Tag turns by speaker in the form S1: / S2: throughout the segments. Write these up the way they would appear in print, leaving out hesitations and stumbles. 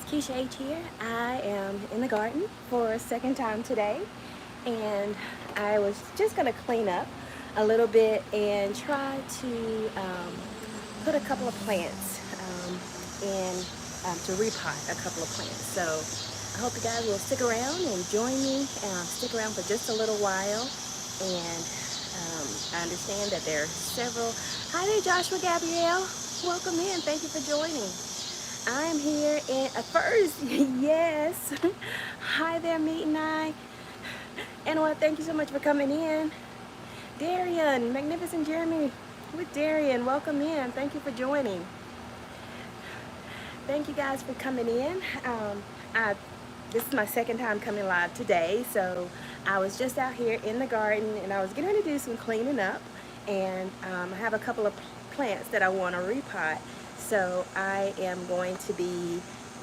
S1: Keisha H here. I am in the garden for a second time today, and I was just going to clean up a little bit and try to put a couple of plants in to repot a couple of plants. So I hope you guys will stick around and join me. Stick around for just a little while, and I understand that there are several. Hi there, Joshua Gabrielle. Welcome in. Thank you for joining. I'm here in first, yes. Hi there, Meet and I. And well, thank you so much for coming in. Darian, Magnificent Jeremy with Darian, welcome in. Thank you for joining. Thank you guys for coming in. This is my second time coming live today, so I was just out here in the garden and I was getting ready to do some cleaning up, and I have a couple of plants that I want to repot. So I am going to be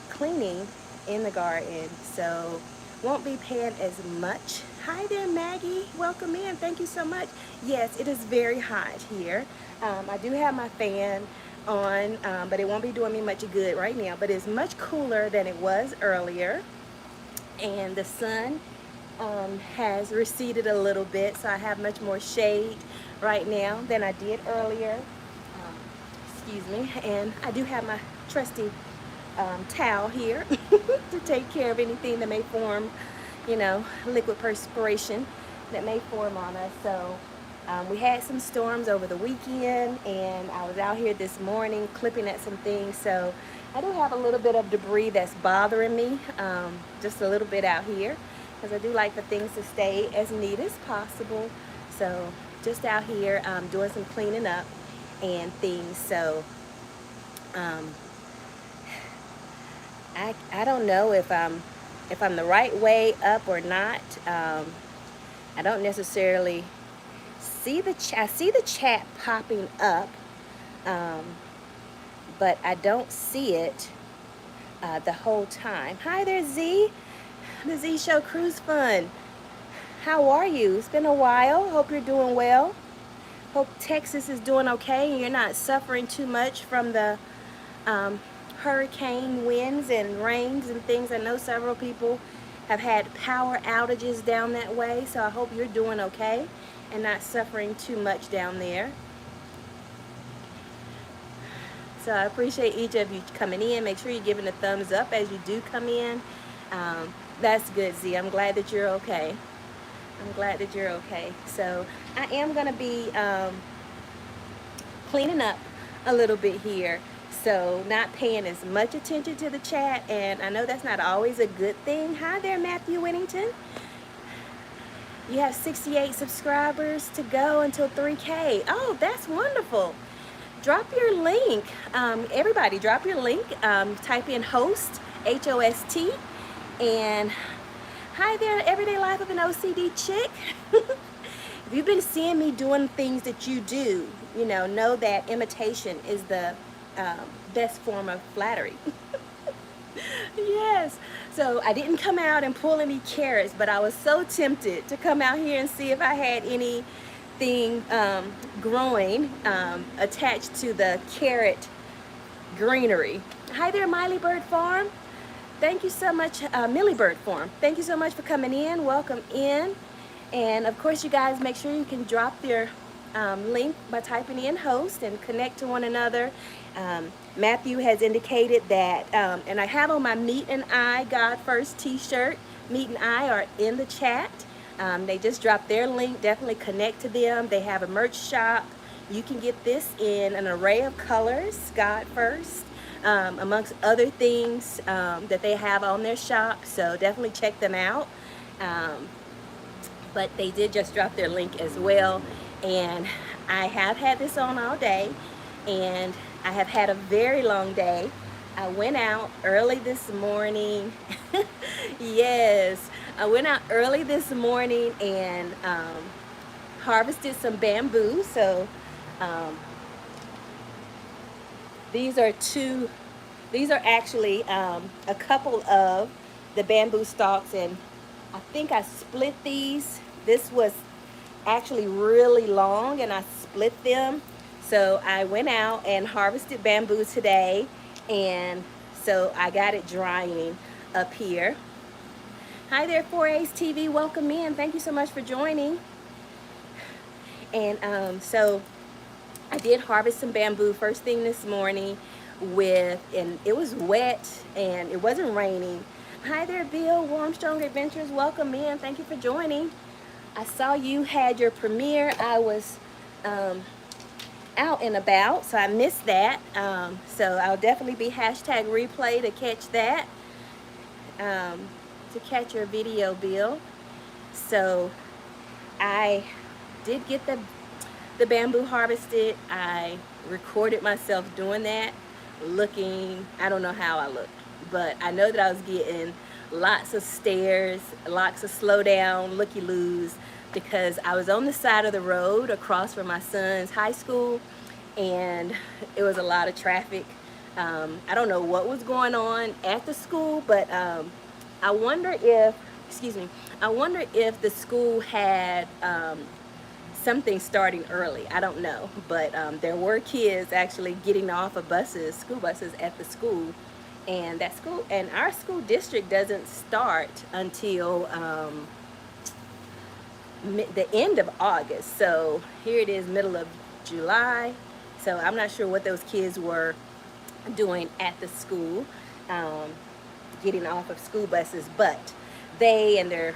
S1: cleaning in the garden, so won't be paying as much. Hi there, Maggie. Welcome in. Thank you so much. Yes, it is very hot here. I do have my fan on, but it won't be doing me much good right now. But it's much cooler than it was earlier, and the sun has receded a little bit, so I have much more shade right now than I did earlier. Excuse me. And I do have my trusty towel here to take care of anything that may form, liquid perspiration that may form on us. So we had some storms over the weekend, and I was out here this morning clipping at some things. So I do have a little bit of debris that's bothering me, just a little bit out here, because I do like for things to stay as neat as possible. So just out here doing some cleaning up and things. So I don't know if I'm the right way up or not. I don't necessarily see I see the chat popping up, but I don't see it the whole time. Hi there, Z. The Z Show Cruise Fun. How are you? It's been a while. Hope you're doing well. Hope Texas is doing okay and you're not suffering too much from the hurricane winds and rains and things. I know several people have had power outages down that way, so I hope you're doing okay and not suffering too much down there. So I appreciate each of you coming in. Make sure you're giving a thumbs up as you do come in. That's good, Z. I'm glad that you're okay. I'm glad that you're okay. So I am going to be cleaning up a little bit here. So not paying as much attention to the chat. And I know that's not always a good thing. Hi there, Matthew Whittington. You have 68 subscribers to go until 3K. Oh, that's wonderful. Drop your link. Everybody, drop your link. Type in host, H-O-S-T. And hi there, Everyday Life of an OCD Chick. If you've been seeing me doing things that you do, know that imitation is the best form of flattery. Yes. So I didn't come out and pull any carrots, but I was so tempted to come out here and see if I had anything growing attached to the carrot greenery. Hi there, Miley Bird Farm. Thank you so much, Millie Bird Farm. Thank you so much for coming in. Welcome in. And of course, you guys make sure you can drop your link by typing in host and connect to one another. Matthew has indicated that, and I have on my Meet and I God First t-shirt. Meet and I are in the chat. They just dropped their link. Definitely connect to them. They have a merch shop. You can get this in an array of colors, God First, amongst other things that they have on their shop. So definitely check them out. But they did just drop their link as well. And I have had this on all day, and I have had a very long day. I went out early this morning. Yes, I went out early this morning and harvested some bamboo. So these are actually a couple of the bamboo stalks, and I think I split these. This was actually really long and I split them. So I went out and harvested bamboo today and So I got it drying up here. Hi there, 4A's TV. Welcome in. Thank you so much for joining. And so I did harvest some bamboo first thing this morning and it was wet and it wasn't raining. Hi there, Bill, Warm Strong Adventures. Welcome in. Thank you for joining. I saw you had your premiere. I was out and about, so I missed that. So I'll definitely be hashtag replay to catch that, to catch your video, Bill. So I did get the bamboo harvested. I recorded myself doing that, looking, I don't know how I looked, but I know that I was getting lots of stares, lots of slow down, looky-loos, because I was on the side of the road across from my son's high school, and it was a lot of traffic. I don't know what was going on at the school, but I wonder if, I wonder if the school had something starting early. I don't know, but there were kids actually getting off of buses, school buses at the school, and our school district doesn't start until the end of August. So here it is, middle of July. So I'm not sure what those kids were doing at the school, getting off of school buses, but they and their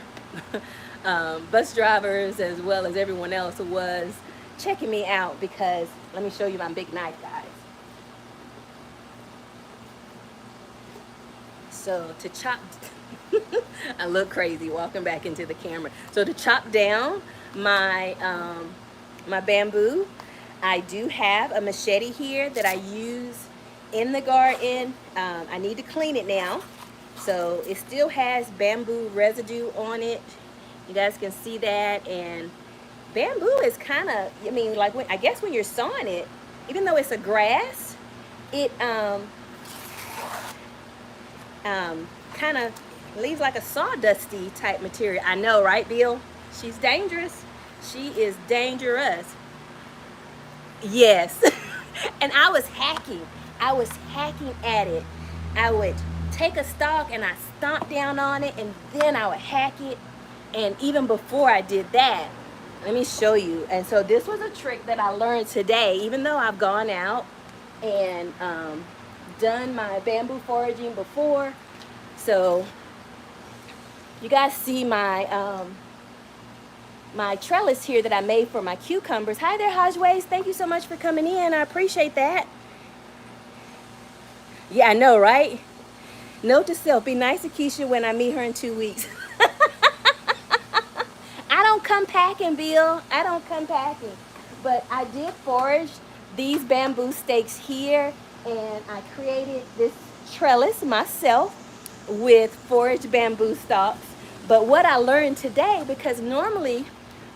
S1: bus drivers, as well as everyone else, was checking me out because, let me show you my big knife, guys. So to chop, I look crazy walking back into the camera. So to chop down my my bamboo, I do have a machete here that I use in the garden. I need to clean it now. So it still has bamboo residue on it. You guys can see that. And bamboo is kind of, I mean, like I guess when you're sawing it, even though it's a grass, it kind of leaves like a sawdusty type material. I know, right, Bill? She's dangerous. She is dangerous. Yes. And I was hacking at it. I would take a stalk and I stomp down on it, and then I would hack it. And even before I did that, let me show you. And so this was a trick that I learned today, even though I've gone out and done my bamboo foraging before. So you guys see my my trellis here that I made for my cucumbers. Hi there, Hajways. Thank you so much for coming in. I appreciate that. Yeah, I know, right? Note to self, be nice to Keisha when I meet her in 2 weeks. I don't come packing, Bill. I don't come packing. But I did forage these bamboo stakes here, and I created this trellis myself with foraged bamboo stalks. But what I learned today, because normally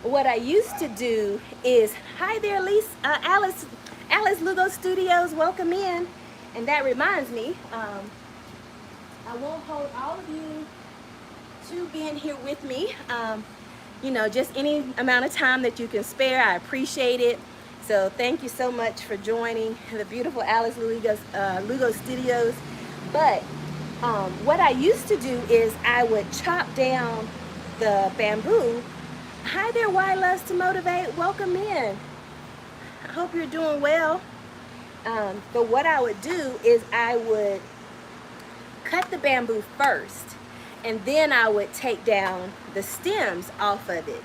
S1: what I used to do is, hi there, Alice Lugo Studios, welcome in. And that reminds me, I won't hold all of you to being here with me. You know, just any amount of time that you can spare, I appreciate it. So thank you so much for joining the beautiful Alice Lugo Studios. But what I used to do is I would chop down the bamboo. Hi there, Why Loves to Motivate. Welcome in. I hope you're doing well. But what I would do is I would cut the bamboo first, and then I would take down the stems off of it.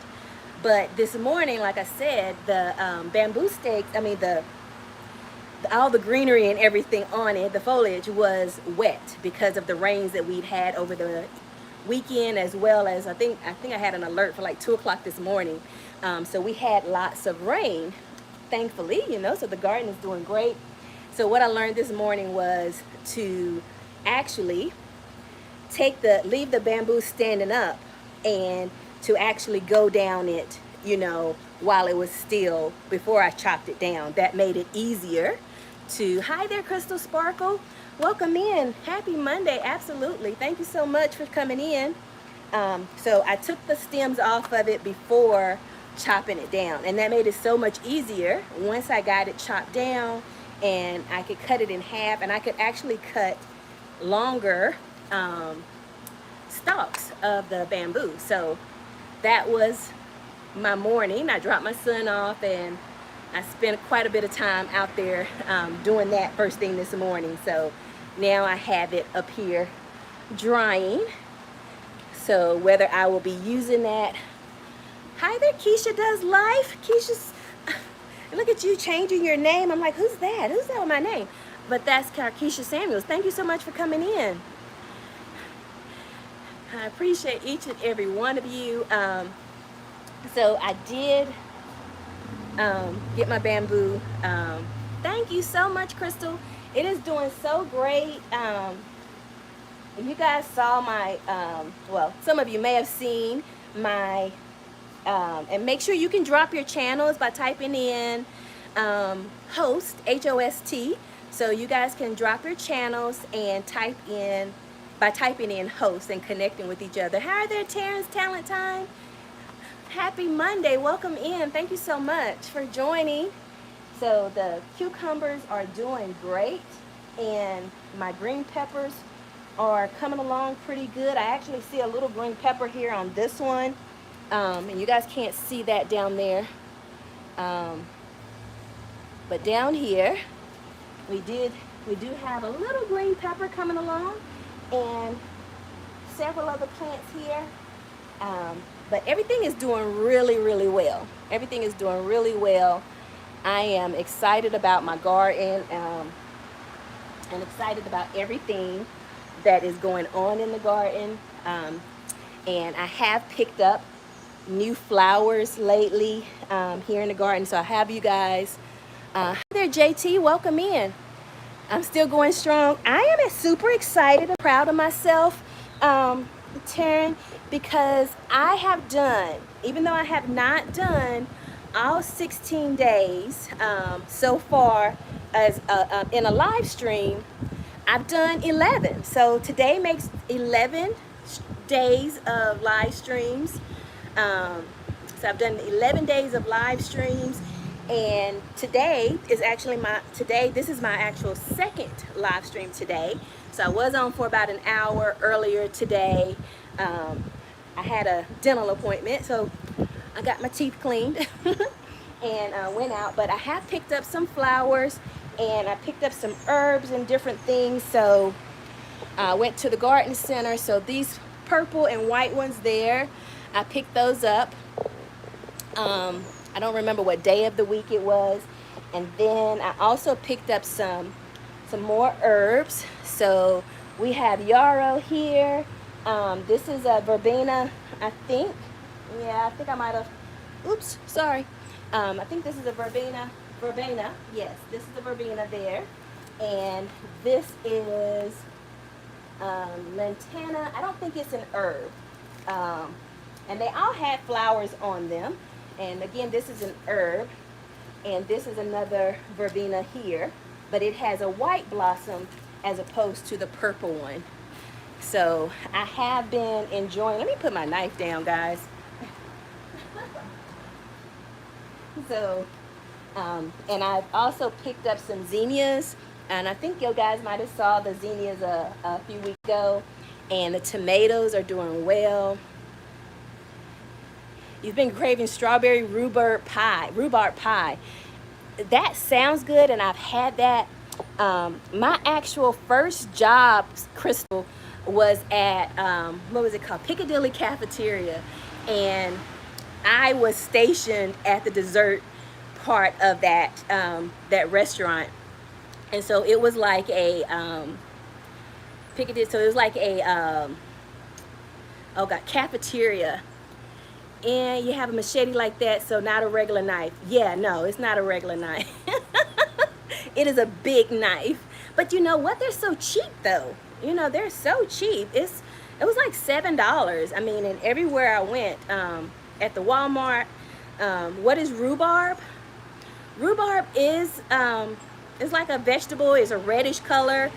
S1: But this morning, like I said, the bamboo stakes, I mean all the greenery and everything on it, the foliage was wet because of the rains that we'd had over the weekend, as well as I think I had an alert for like 2 o'clock this morning. So we had lots of rain, thankfully, you know, so the garden is doing great. So what I learned this morning was to actually leave the bamboo standing up, and to actually go down it, you know, while it was still, before I chopped it down. That made it easier to, hi there, Crystal Sparkle. Welcome in. Happy Monday. Absolutely. Thank you so much for coming in. So I took the stems off of it before chopping it down, and that made it so much easier once I got it chopped down, and I could cut it in half, and I could actually cut longer stalks of the bamboo. So that was my morning. I dropped my son off and I spent quite a bit of time out there doing that first thing this morning. So now I have it up here drying. So whether I will be using that. Hi there, Keisha Does Life. Keisha's, look at you changing your name. I'm like, who's that? Who's that with my name? But that's Keisha Samuels. Thank you so much for coming in. I appreciate each and every one of you. So I did get my bamboo. Thank you so much, Crystal. It is doing so great. You guys saw my, well, some of you may have seen my, and make sure you can drop your channels by typing in host, H-O-S-T. So you guys can drop your channels and type in, by typing in host and connecting with each other. Hi there, Terrence, Talent Time. Happy Monday, welcome in. Thank you so much for joining. So the cucumbers are doing great and my green peppers are coming along pretty good. I actually see a little green pepper here on this one. And you guys can't see that down there. But down here, we do have a little green pepper coming along and several other plants here. But everything is doing really, really well. Everything is doing really well. I am excited about my garden and excited about everything that is going on in the garden. And I have picked up new flowers lately here in the garden. So I have you guys. Hi there, JT. Welcome in. I'm still going strong. I am super excited and proud of myself, Taryn, because I have done, even though I have not done all 16 days so far as in a live stream, I've done 11. So today makes 11 days of live streams. So I've done 11 days of live streams, and today is actually this is my actual second live stream today. So I was on for about an hour earlier today. I had a dental appointment, so I got my teeth cleaned and went out. But I have picked up some flowers and I picked up some herbs and different things. So I went to the garden center. So these purple and white ones there, I picked those up. I don't remember what day of the week it was. And then I also picked up some more herbs. So we have yarrow here. This is a verbena, I think. Yeah, I think I might have, oops, sorry. I think this is a verbena, yes, this is the verbena there. And this is lantana. I don't think it's an herb. And they all had flowers on them. And again, this is an herb. And this is another verbena here. But it has a white blossom as opposed to the purple one. So I have been enjoying, let me put my knife down, guys. So, and I've also picked up some zinnias. And I think you guys might have saw the zinnias a few weeks ago. And the tomatoes are doing well. You've been craving strawberry rhubarb pie. That sounds good, and I've had that. My actual first job, Crystal, was at, what was it called? Piccadilly Cafeteria. And I was stationed at the dessert part of that, that restaurant. And so it was like a, Piccadilly, so it was like a, cafeteria. And you have a machete like that, so not a regular knife. Yeah, no, it's not a regular knife. It is a big knife. But you know what? They're so cheap, though. You know, they're so cheap. It was like $7. I mean, and everywhere I went, at the Walmart, what is rhubarb? Rhubarb is, it's like a vegetable. It's a reddish color.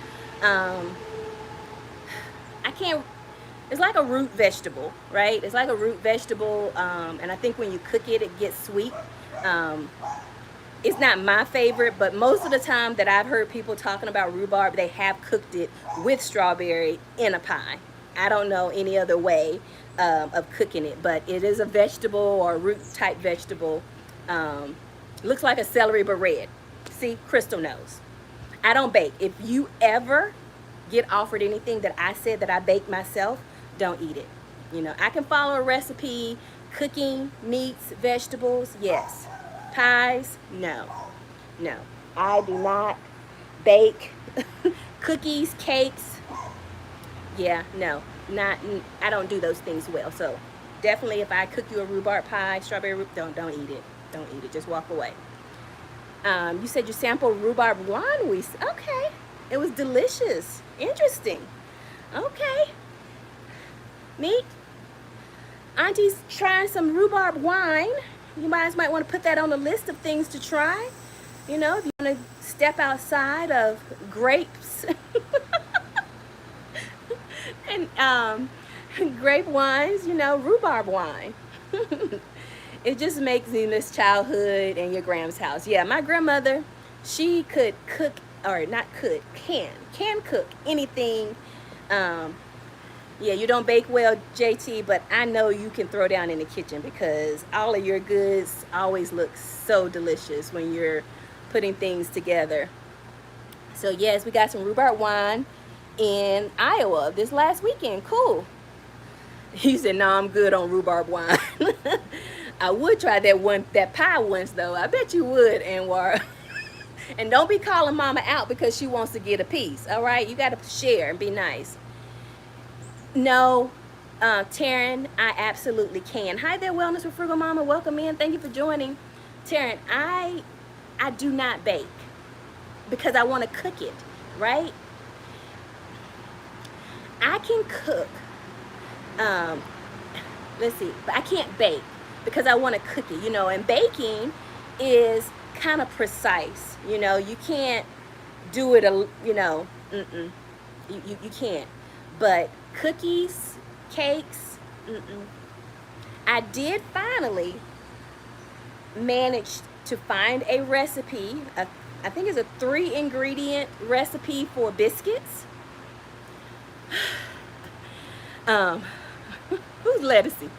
S1: It's like a root vegetable, right? It's like a root vegetable, and I think when you cook it, it gets sweet. It's not my favorite, but most of the time that I've heard people talking about rhubarb, they have cooked it with strawberry in a pie. I don't know any other way of cooking it, but it is a vegetable or root type vegetable. Um, Looks like a celery but red. See, Crystal knows. I don't bake. If you ever get offered anything that I said that I bake myself, don't eat it. You know, I can follow a recipe, cooking, meats, vegetables, yes. Pies, no. No. I do not bake cookies, cakes. Yeah, no. Not I don't do those things well. So, definitely if I cook you a rhubarb pie, strawberry don't eat it. Don't eat it. Just walk away. You said you sampled rhubarb wine. Okay. It was delicious. Interesting. Okay. Neat. Auntie's trying some rhubarb wine. You guys might want to put that on the list of things to try. You know, if you want to step outside of grapes and grape wines, you know, rhubarb wine. It just makes me miss childhood and your grandma's house. Yeah, my grandmother, she could cook, or not could, can cook anything. Yeah, you don't bake well, JT, but I know you can throw down in the kitchen because all of your goods always look so delicious when you're putting things together. So yes, we got some rhubarb wine in Iowa this last weekend. Cool. He said, "No, I'm good on rhubarb wine." I would try that pie once though. I bet you would, Anwar. And don't be calling Mama out because she wants to get a piece. All right, you got to share and be nice. No, Taryn, I absolutely can. Hi there, Wellness with Frugal Mama. Welcome in. Thank you for joining. Taryn, I do not bake because I want to cook it, right? I can cook. Let's see, but I can't bake because I want to cook it, you know, and baking is kind of precise, you know, you can't do it, you know, you can't, but cookies, cakes, I did finally manage to find a recipe, I think it's a 3-ingredient recipe for biscuits. Who's Lettucey?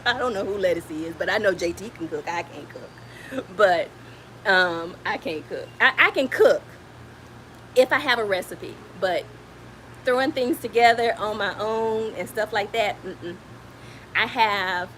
S1: I don't know who Lettucey is, but I know JT can cook. I can't cook. But I can't cook. I can cook if I have a recipe, but throwing things together on my own and stuff like that, I have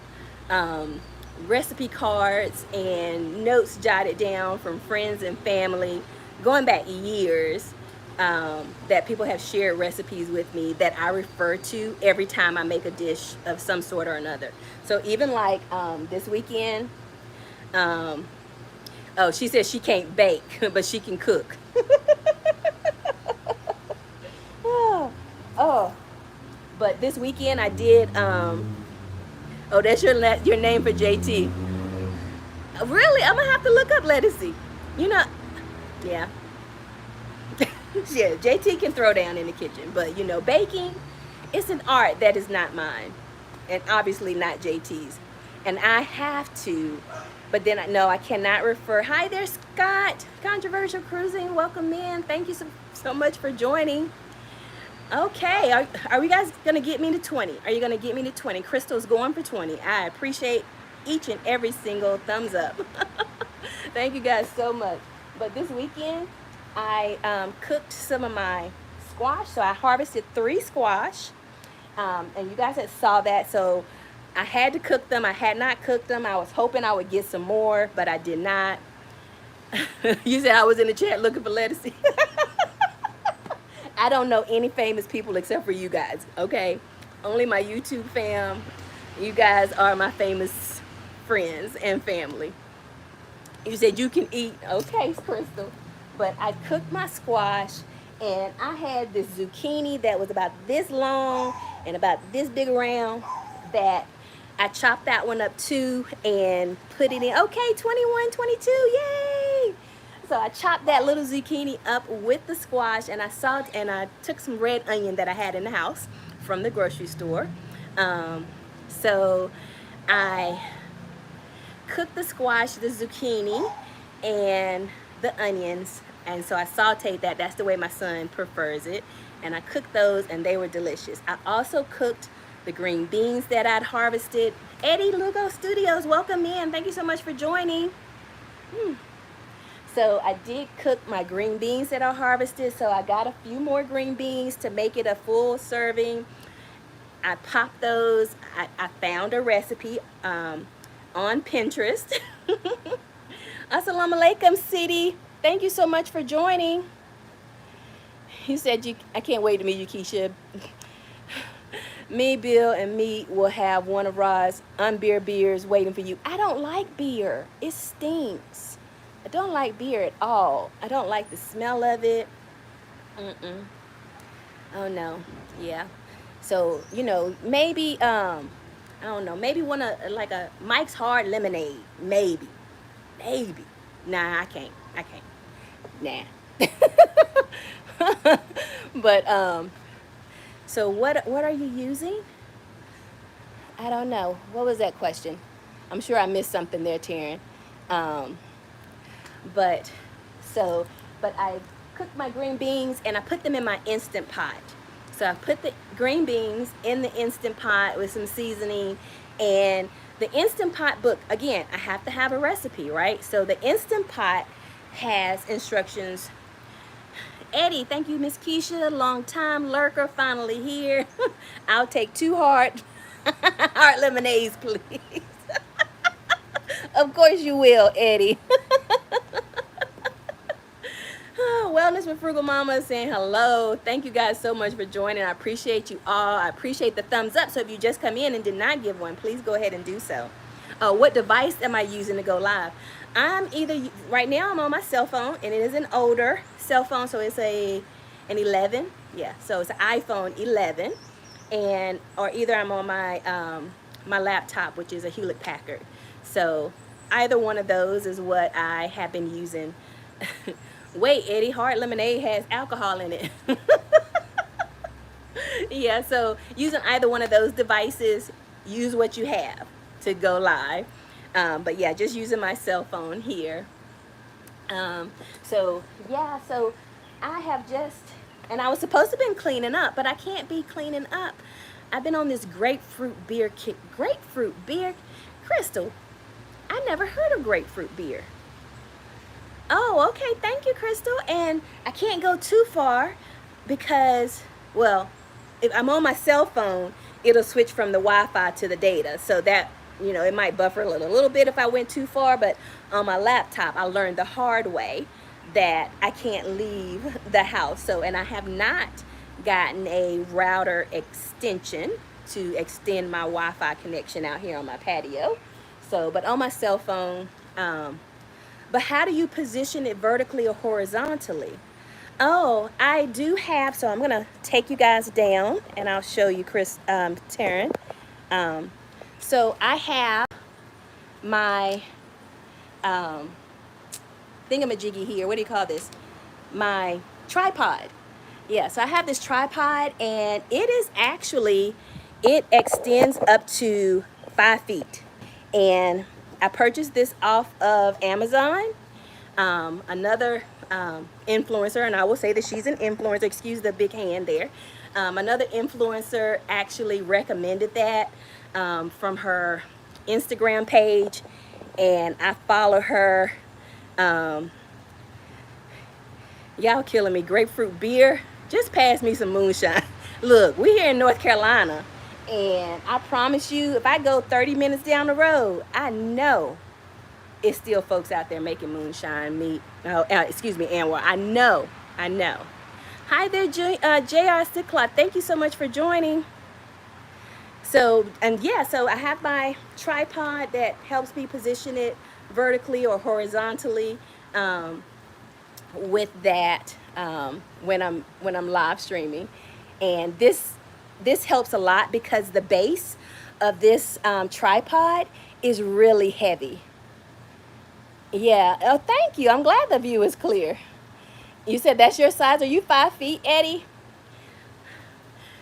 S1: recipe cards and notes jotted down from friends and family going back years, that people have shared recipes with me that I refer to every time I make a dish of some sort or another. So even like this weekend, oh, she says she can't bake, but she can cook. Oh, but this weekend I did, oh, that's your name for JT. Really? I'm gonna have to look up Lettucey. You know, yeah. Yeah, JT can throw down in the kitchen, but you know, baking, it's an art that is not mine, and obviously not JT's. And I have to, but then I cannot refer. Hi there, Scott. Controversial Cruising, welcome in. Thank you so much for joining. Okay, are we guys gonna get me to 20? Are you gonna get me to 20? Crystal's going for 20. I appreciate each and every single thumbs up. Thank you guys so much. But this weekend, I cooked some of my squash. So I harvested 3 squash, and you guys had saw that. So I had to cook them. I had not cooked them. I was hoping I would get some more, but I did not. You said I was in the chat looking for Lettucey. I don't know any famous people except for you guys, okay? Only my YouTube fam. You guys are my famous friends and family. You said you can eat. Okay, Crystal. But I cooked my squash, and I had this zucchini that was about this long and about this big around that I chopped that one up too and put it in. Okay, 21, 22, yay! So I chopped that little zucchini up with the squash, and I took some red onion that I had in the house from the grocery store. So I cooked the squash, the zucchini, and the onions. And so I sauteed that. That's the way my son prefers it. And I cooked those, and they were delicious. I also cooked the green beans that I'd harvested. Eddie Lugo Studios, welcome in. Thank you so much for joining. So I did cook my green beans that I harvested. So I got a few more green beans to make it a full serving. I popped those. I found a recipe on Pinterest. Assalamu alaikum, City. Thank you so much for joining. You said I can't wait to meet you, Keisha. Me, Bill, and me will have one of Rod's unbeer beers waiting for you. I don't like beer. It stinks. I don't like beer at all. I don't like the smell of it. Oh no. Yeah. So, you know, maybe I don't know, maybe one of like a Mike's Hard Lemonade. Maybe. Nah, I can't. Nah. But so what are you using? I don't know. What was that question? I'm sure I missed something there, Taryn. But I cooked my green beans and I put them in my Instant Pot. So I put the green beans in the Instant Pot with some seasoning, and the Instant Pot book, again, I have to have a recipe, right? So the Instant Pot has instructions. Eddie, thank you, Miss Keisha, long time lurker, finally here. I'll take 2 hard lemonades, please. Of course you will, Eddie. Wellness with Frugal Mama saying hello. Thank you guys so much for joining. I appreciate you all. I appreciate the thumbs up. So if you just come in and did not give one, please go ahead and do so. What device am I using to go live? Right now I'm on my cell phone, and it is an older cell phone, so it's an 11. Yeah, so it's an iPhone 11, or either I'm on my laptop, which is a Hewlett Packard. So either one of those is what I have been using. Wait, Eddie, hard lemonade has alcohol in it. Yeah, so using either one of those devices, use what you have to go live. But yeah, just using my cell phone here. So I have and I was supposed to have been cleaning up, but I can't be cleaning up. I've been on this grapefruit beer kick. Grapefruit beer? Crystal, I never heard of grapefruit beer. Oh, okay. Thank you, Crystal. And I can't go too far because, well, if I'm on my cell phone, it'll switch from the Wi-Fi to the data. So that, you know, it might buffer a little bit if I went too far. But on my laptop, I learned the hard way that I can't leave the house. And I have not gotten a router extension to extend my Wi-Fi connection out here on my patio. But on my cell phone, but how do you position it vertically or horizontally? Oh, I do have, so I'm going to take you guys down and I'll show you, Taryn. So I have my thingamajiggy here. What do you call this? My tripod. Yeah, so I have this tripod, and it extends up to 5 feet. And I purchased this off of Amazon. Another influencer, and I will say that she's an influencer, excuse the big hand there. Another influencer actually recommended that from her Instagram page, and I follow her. Y'all killing me. Grapefruit beer, just pass me some moonshine. Look, we here in North Carolina, and I promise you, if I go 30 minutes down the road, I know it's still folks out there making moonshine, Anwar. I know. Hi there, J.R. Sticklot. Thank you so much for joining. So I have my tripod that helps me position it vertically or horizontally with that when I'm live streaming. And this helps a lot because the base of this tripod is really heavy. Yeah. Oh, thank you. I'm glad the view is clear. You said that's your size. Are you 5 feet, Eddie?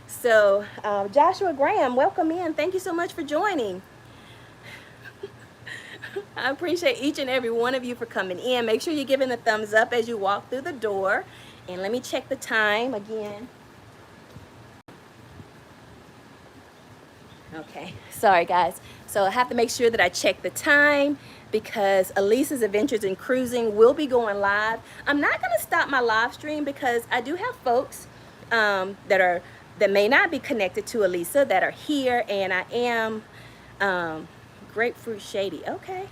S1: So, Joshua Graham, welcome in. Thank you so much for joining. I appreciate each and every one of you for coming in. Make sure you're giving a thumbs up as you walk through the door. And let me check the time again. Okay, sorry guys. So I have to make sure that I check the time because Elisa's Adventures in Cruising will be going live. I'm not going to stop my live stream because I do have folks that may not be connected to Elisa that are here, and I am Grapefruit Shady. Okay.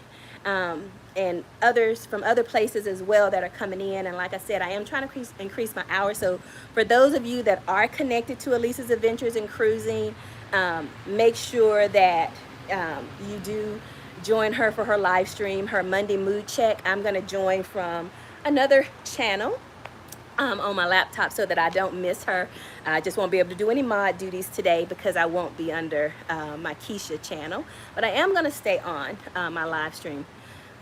S1: And others from other places as well that are coming in. And like I said, I am trying to increase my hours. So for those of you that are connected to Elisa's Adventures in Cruising, make sure that you do join her for her live stream, her Monday Mood Check. I'm going to join from another channel on my laptop so that I don't miss her. I just won't be able to do any mod duties today because I won't be under my Keisha channel. But I am going to stay on my live stream.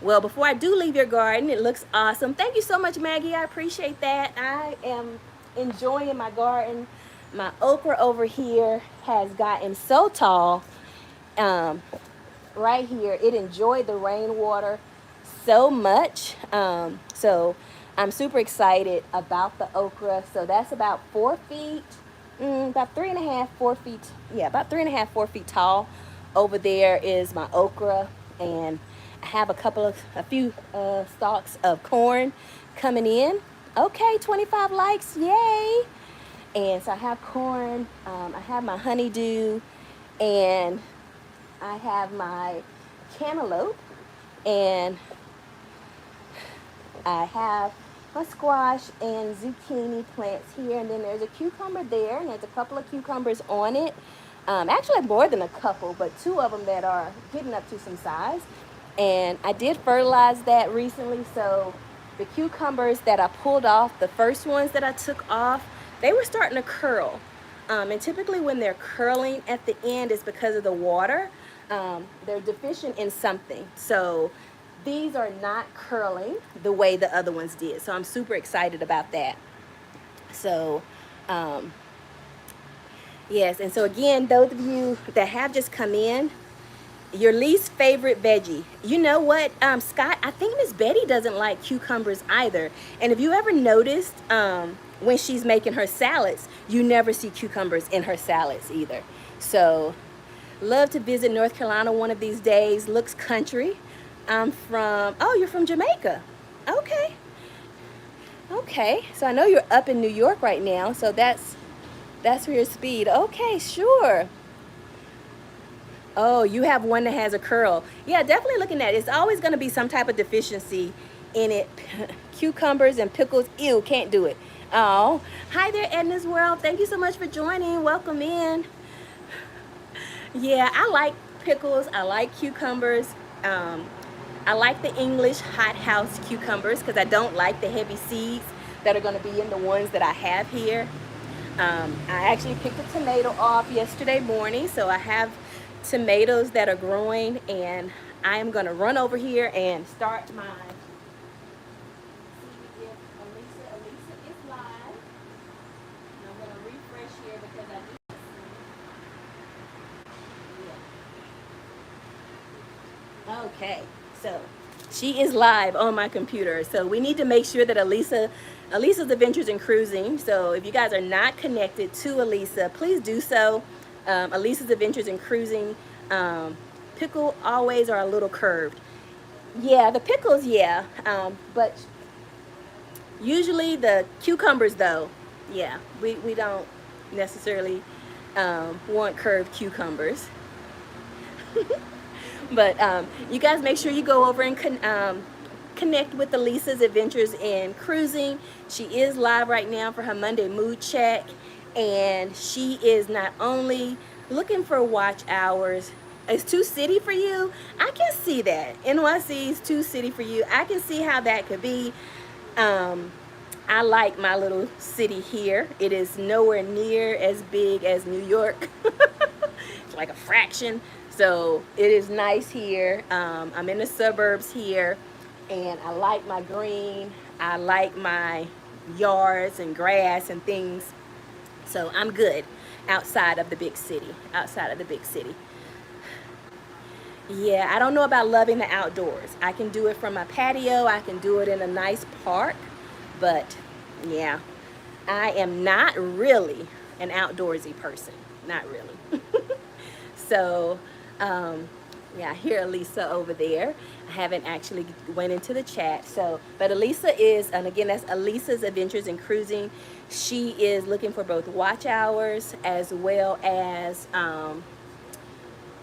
S1: Well, before I do leave your garden, it looks awesome. Thank you so much, Maggie. I appreciate that. I am enjoying my garden. My okra over here has gotten so tall. Right here, it enjoyed the rainwater so much. So I'm super excited about the okra. So that's about 4 feet, about 3.5, 4 feet. Yeah, about 3.5, 4 feet tall. Over there is my okra, and I have a few stalks of corn coming in. Okay, 25 likes, yay! And so I have corn, I have my honeydew, and I have my cantaloupe, and I have my squash and zucchini plants here, and then there's a cucumber there, and there's a couple of cucumbers on it. Actually more than a couple, but 2 of them that are getting up to some size. And I did fertilize that recently, so the cucumbers that I pulled off, the first ones that I took off, they were starting to curl. And typically when they're curling at the end is because of the water. They're deficient in something. So these are not curling the way the other ones did. So I'm super excited about that. So, yes, and so again, those of you that have just come in, your least favorite veggie. You know what, Scott, I think Miss Betty doesn't like cucumbers either. And if you ever noticed, when she's making her salads, you never see cucumbers in her salads either. So, love to visit North Carolina one of these days. Looks country. I'm from, oh, you're from Jamaica. Okay. Okay, so I know you're up in New York right now, so that's for your speed. Okay, sure. Oh, you have one that has a curl. Yeah, definitely looking at it. It's always going to be some type of deficiency in it. Cucumbers and pickles, ew, can't do it. Oh, hi there, Edna's World. Thank you so much for joining. Welcome in. Yeah, I like pickles. I like cucumbers. I like the English hothouse cucumbers because I don't like the heavy seeds that are going to be in the ones that I have here. I actually picked a tomato off yesterday morning, so I have tomatoes that are growing, and I am going to run over here and start my, see if Elisa is live. And I'm going to refresh here because I need to see. Yeah. Okay, so she is live on my computer. So we need to make sure that Elisa's Adventures in Cruising. So if you guys are not connected to Elisa, please do so. Elisa's Adventures in Cruising. Pickle always are a little curved. Yeah, the pickles, yeah. But usually the cucumbers, though, yeah, we don't necessarily want curved cucumbers. But you guys make sure you go over and connect with Elisa's Adventures in Cruising. She is live right now for her Monday Mood Check, and she is not only looking for watch hours. It's too city for you? I can see that. NYC is too city for you. I can see how that could be. I like my little city here. It is nowhere near as big as New York. It's like a fraction. So it is nice here. I'm in the suburbs here, and I like my green. I like my yards and grass and things. So I'm good outside of the big city, Yeah, I don't know about loving the outdoors. I can do it from my patio, I can do it in a nice park, but yeah, I am not really an outdoorsy person. Not really. So, um, yeah, I hear Elisa over there. I haven't actually went into the chat. So, but Elisa is, and again, that's Elisa's Adventures in Cruising. She is looking for both watch hours as well as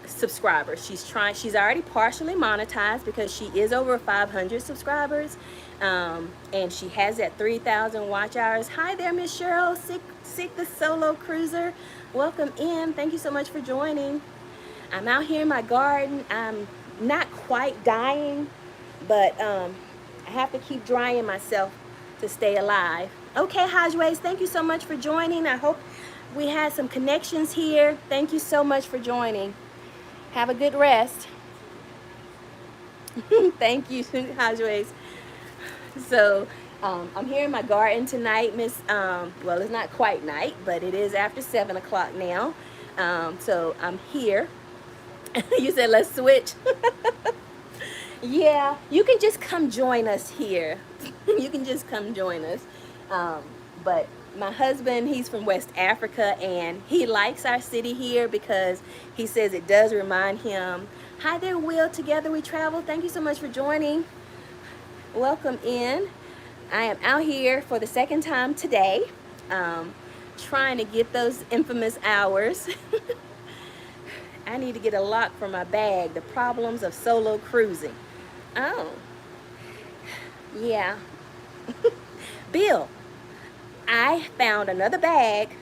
S1: subscribers. She's already partially monetized because she is over 500 subscribers. And she has that 3,000 watch hours. Hi there, Miss Cheryl, Sick the Solo Cruiser. Welcome in. Thank you so much for joining. I'm out here in my garden. I'm not quite dying, but I have to keep drying myself to stay alive. Okay, Hajways, thank you so much for joining. I hope we had some connections here. Thank you so much for joining. Have a good rest. Thank you, Hajways. So I'm here in my garden tonight, Miss. Well, it's not quite night, but it is after 7 o'clock now. So I'm here. You said let's switch. Yeah, you can just come join us here. You can just come join us. But my husband, he's from West Africa, and he likes our city here because he says it does remind him. Hi there, Will. Together we travel. Thank you so much for joining. Welcome in. I am out here for the second time today, trying to get those infamous hours. I need to get a lock for my bag. The problems of solo cruising. Oh, yeah. Bill, I found another bag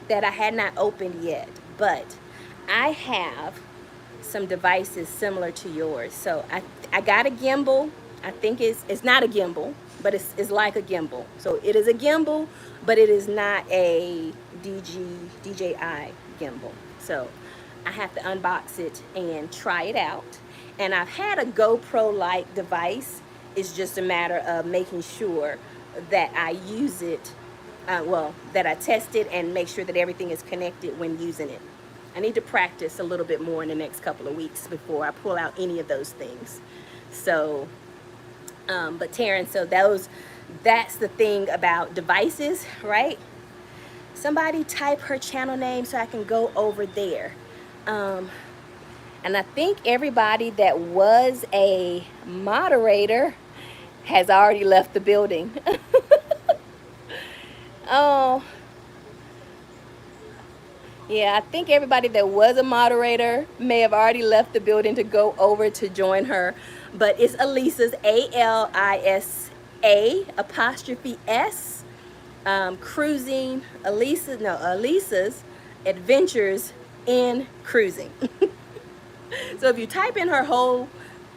S1: that I had not opened yet, but I have some devices similar to yours. So I got a gimbal. I think it's not a gimbal, but it's like a gimbal. So it is a gimbal, but it is not a DJI gimbal. So I have to unbox it and try it out. And I've had a GoPro-like device. It's just a matter of making sure that I use it, that I test it and make sure that everything is connected when using it. I need to practice a little bit more in the next couple of weeks before I pull out any of those things. So, but Taryn, so that's the thing about devices, right? Somebody type her channel name so I can go over there. And I think everybody that was a moderator has already left the building. Oh, yeah, I think everybody that was a moderator may have already left the building to go over to join her. But it's Elisa's, ALISA apostrophe S, cruising, Elisa's Adventures in Cruising. So if you type in her whole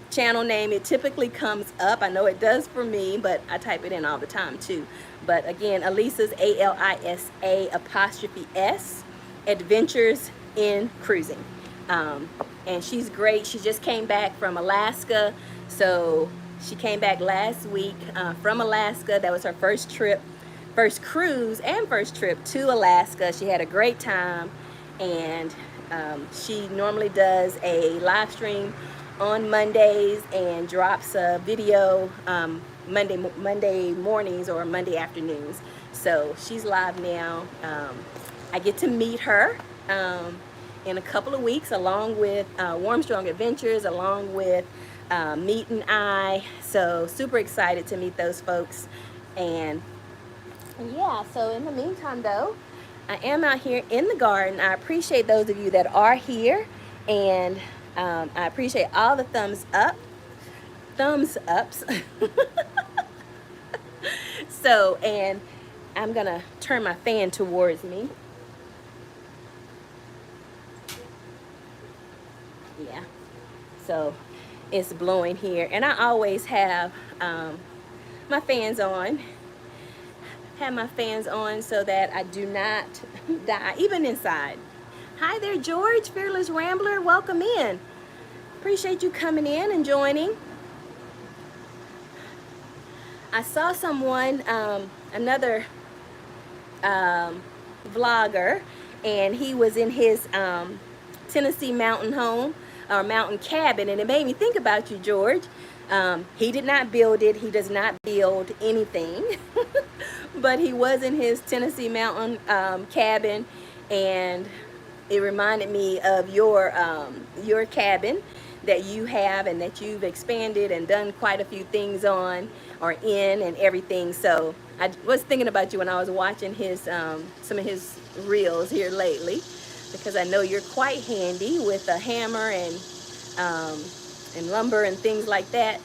S1: channel name, it typically comes up. I know it does for me, but I type it in all the time too. But again, Elisa's, ALISA apostrophe S, Adventures in Cruising. And she's great. She just came back from Alaska. So she came back last week from Alaska. That was her first cruise and first trip to Alaska. She had a great time, and she normally does a live stream on Mondays and drops a video Monday mornings or Monday afternoons. So she's live now. I get to meet her in a couple of weeks, along with Warm Strong Adventures, along with Meet and I. So super excited to meet those folks. And yeah, so in the meantime though, I am out here in the garden. I appreciate those of you that are here, and I appreciate all the thumbs ups. So, and I'm gonna turn my fan towards me. Yeah, so it's blowing here, and I always have my fans on. Have my fans on so that I do not die, even inside. Hi there, George, Fearless Rambler. Welcome in. Appreciate you coming in and joining. I saw someone, another vlogger, and he was in his Tennessee mountain home or mountain cabin, and it made me think about you, George. He did not build it. He does not build anything, but he was in his Tennessee mountain cabin, and it reminded me of your cabin that you have and that you've expanded and done quite a few things on or in and everything. So I was thinking about you when I was watching his some of his reels here lately, because I know you're quite handy with a hammer and lumber and things like that.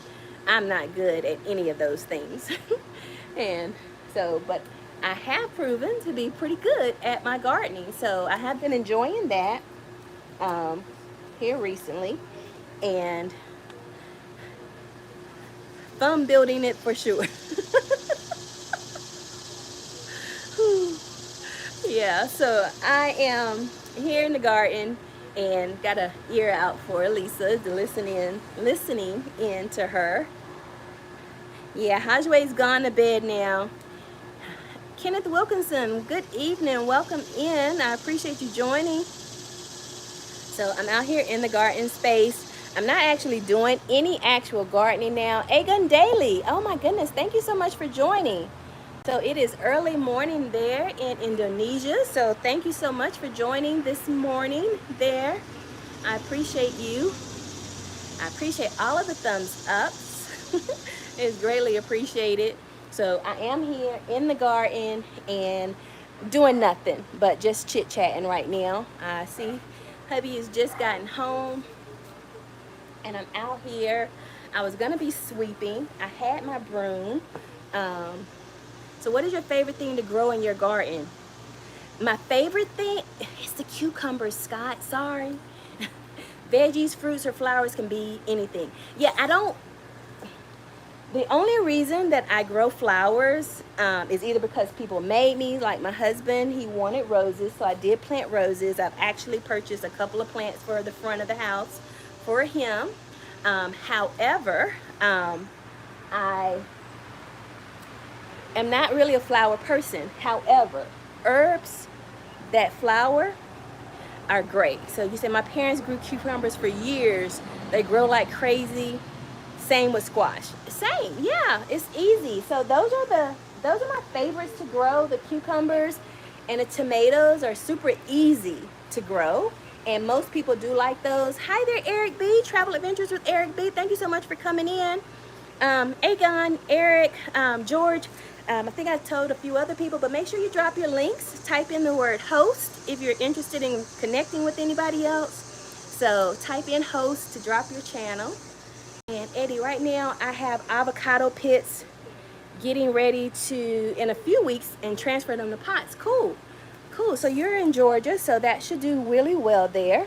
S1: I'm not good at any of those things. And so, but I have proven to be pretty good at my gardening. So I have been enjoying that here recently, and fun building it for sure. Yeah, so I am here in the garden and got a ear out for Elisa to listening in to her. Yeah, Hajway's gone to bed now. Kenneth Wilkinson, good evening, welcome in. I appreciate you joining. So I'm out here in the garden space. I'm not actually doing any actual gardening now. Agun Daily, oh my goodness, thank you so much for joining. So it is early morning there in Indonesia. So thank you so much for joining this morning there. I appreciate you. I appreciate all of the thumbs ups. It's greatly appreciated. So I am here in the garden and doing nothing but just chit-chatting right now. I see hubby has just gotten home and I'm out here. I was gonna be sweeping. I had my broom. So what is your favorite thing to grow in your garden? My favorite thing is the cucumbers, Scott. Sorry. Veggies, fruits, or flowers can be anything. Yeah, the only reason that I grow flowers is either because people made me, like my husband, he wanted roses, so I did plant roses. I've actually purchased a couple of plants for the front of the house for him. However, I am not really a flower person. However, herbs that flower are great. So you say my parents grew cucumbers for years. They grow like crazy. Same with squash. Same, yeah, it's easy. So those are my favorites to grow. The cucumbers and the tomatoes are super easy to grow, and most people do like those. Hi there, Eric B. Travel Adventures with Eric B. Thank you so much for coming in. Agon, Eric, George. I think I told a few other people, but make sure you drop your links. Type in the word host if you're interested in connecting with anybody else. So type in host to drop your channel. And Eddie, right now I have avocado pits getting ready to, in a few weeks, and transfer them to pots. Cool, cool. So you're in Georgia, so that should do really well there.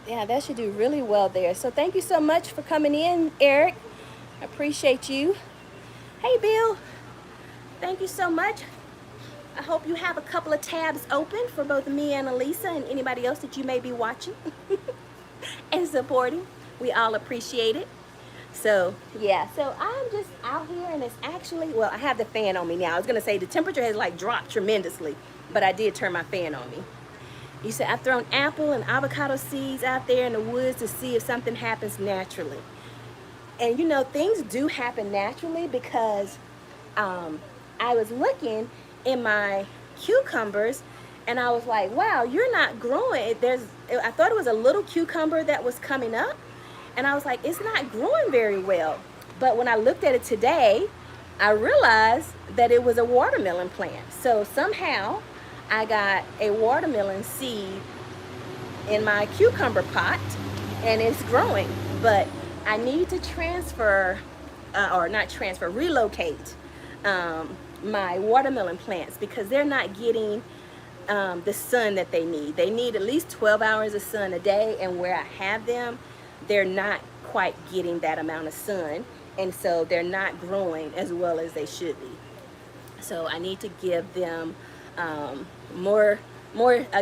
S1: Yeah, that should do really well there. So thank you so much for coming in, Eric. I appreciate you. Hey, Bill. Thank you so much. I hope you have a couple of tabs open for both me and Elisa and anybody else that you may be watching and supporting. We all appreciate it. So yeah, so I'm just out here, and it's actually, well, I have the fan on me now. I was gonna say the temperature has like dropped tremendously, but I did turn my fan on me. You said I've thrown apple and avocado seeds out there in the woods to see if something happens naturally. And you know, things do happen naturally, because I was looking in my cucumbers and I was like, wow, you're not growing. I thought it was a little cucumber that was coming up, and I was like, it's not growing very well. But when I looked at it today, I realized that it was a watermelon plant. So somehow I got a watermelon seed in my cucumber pot and it's growing. But I need to relocate my watermelon plants, because they're not getting the sun that they need. They need at least 12 hours of sun a day, and where I have them, they're not quite getting that amount of sun, and so they're not growing as well as they should be. So I need to give them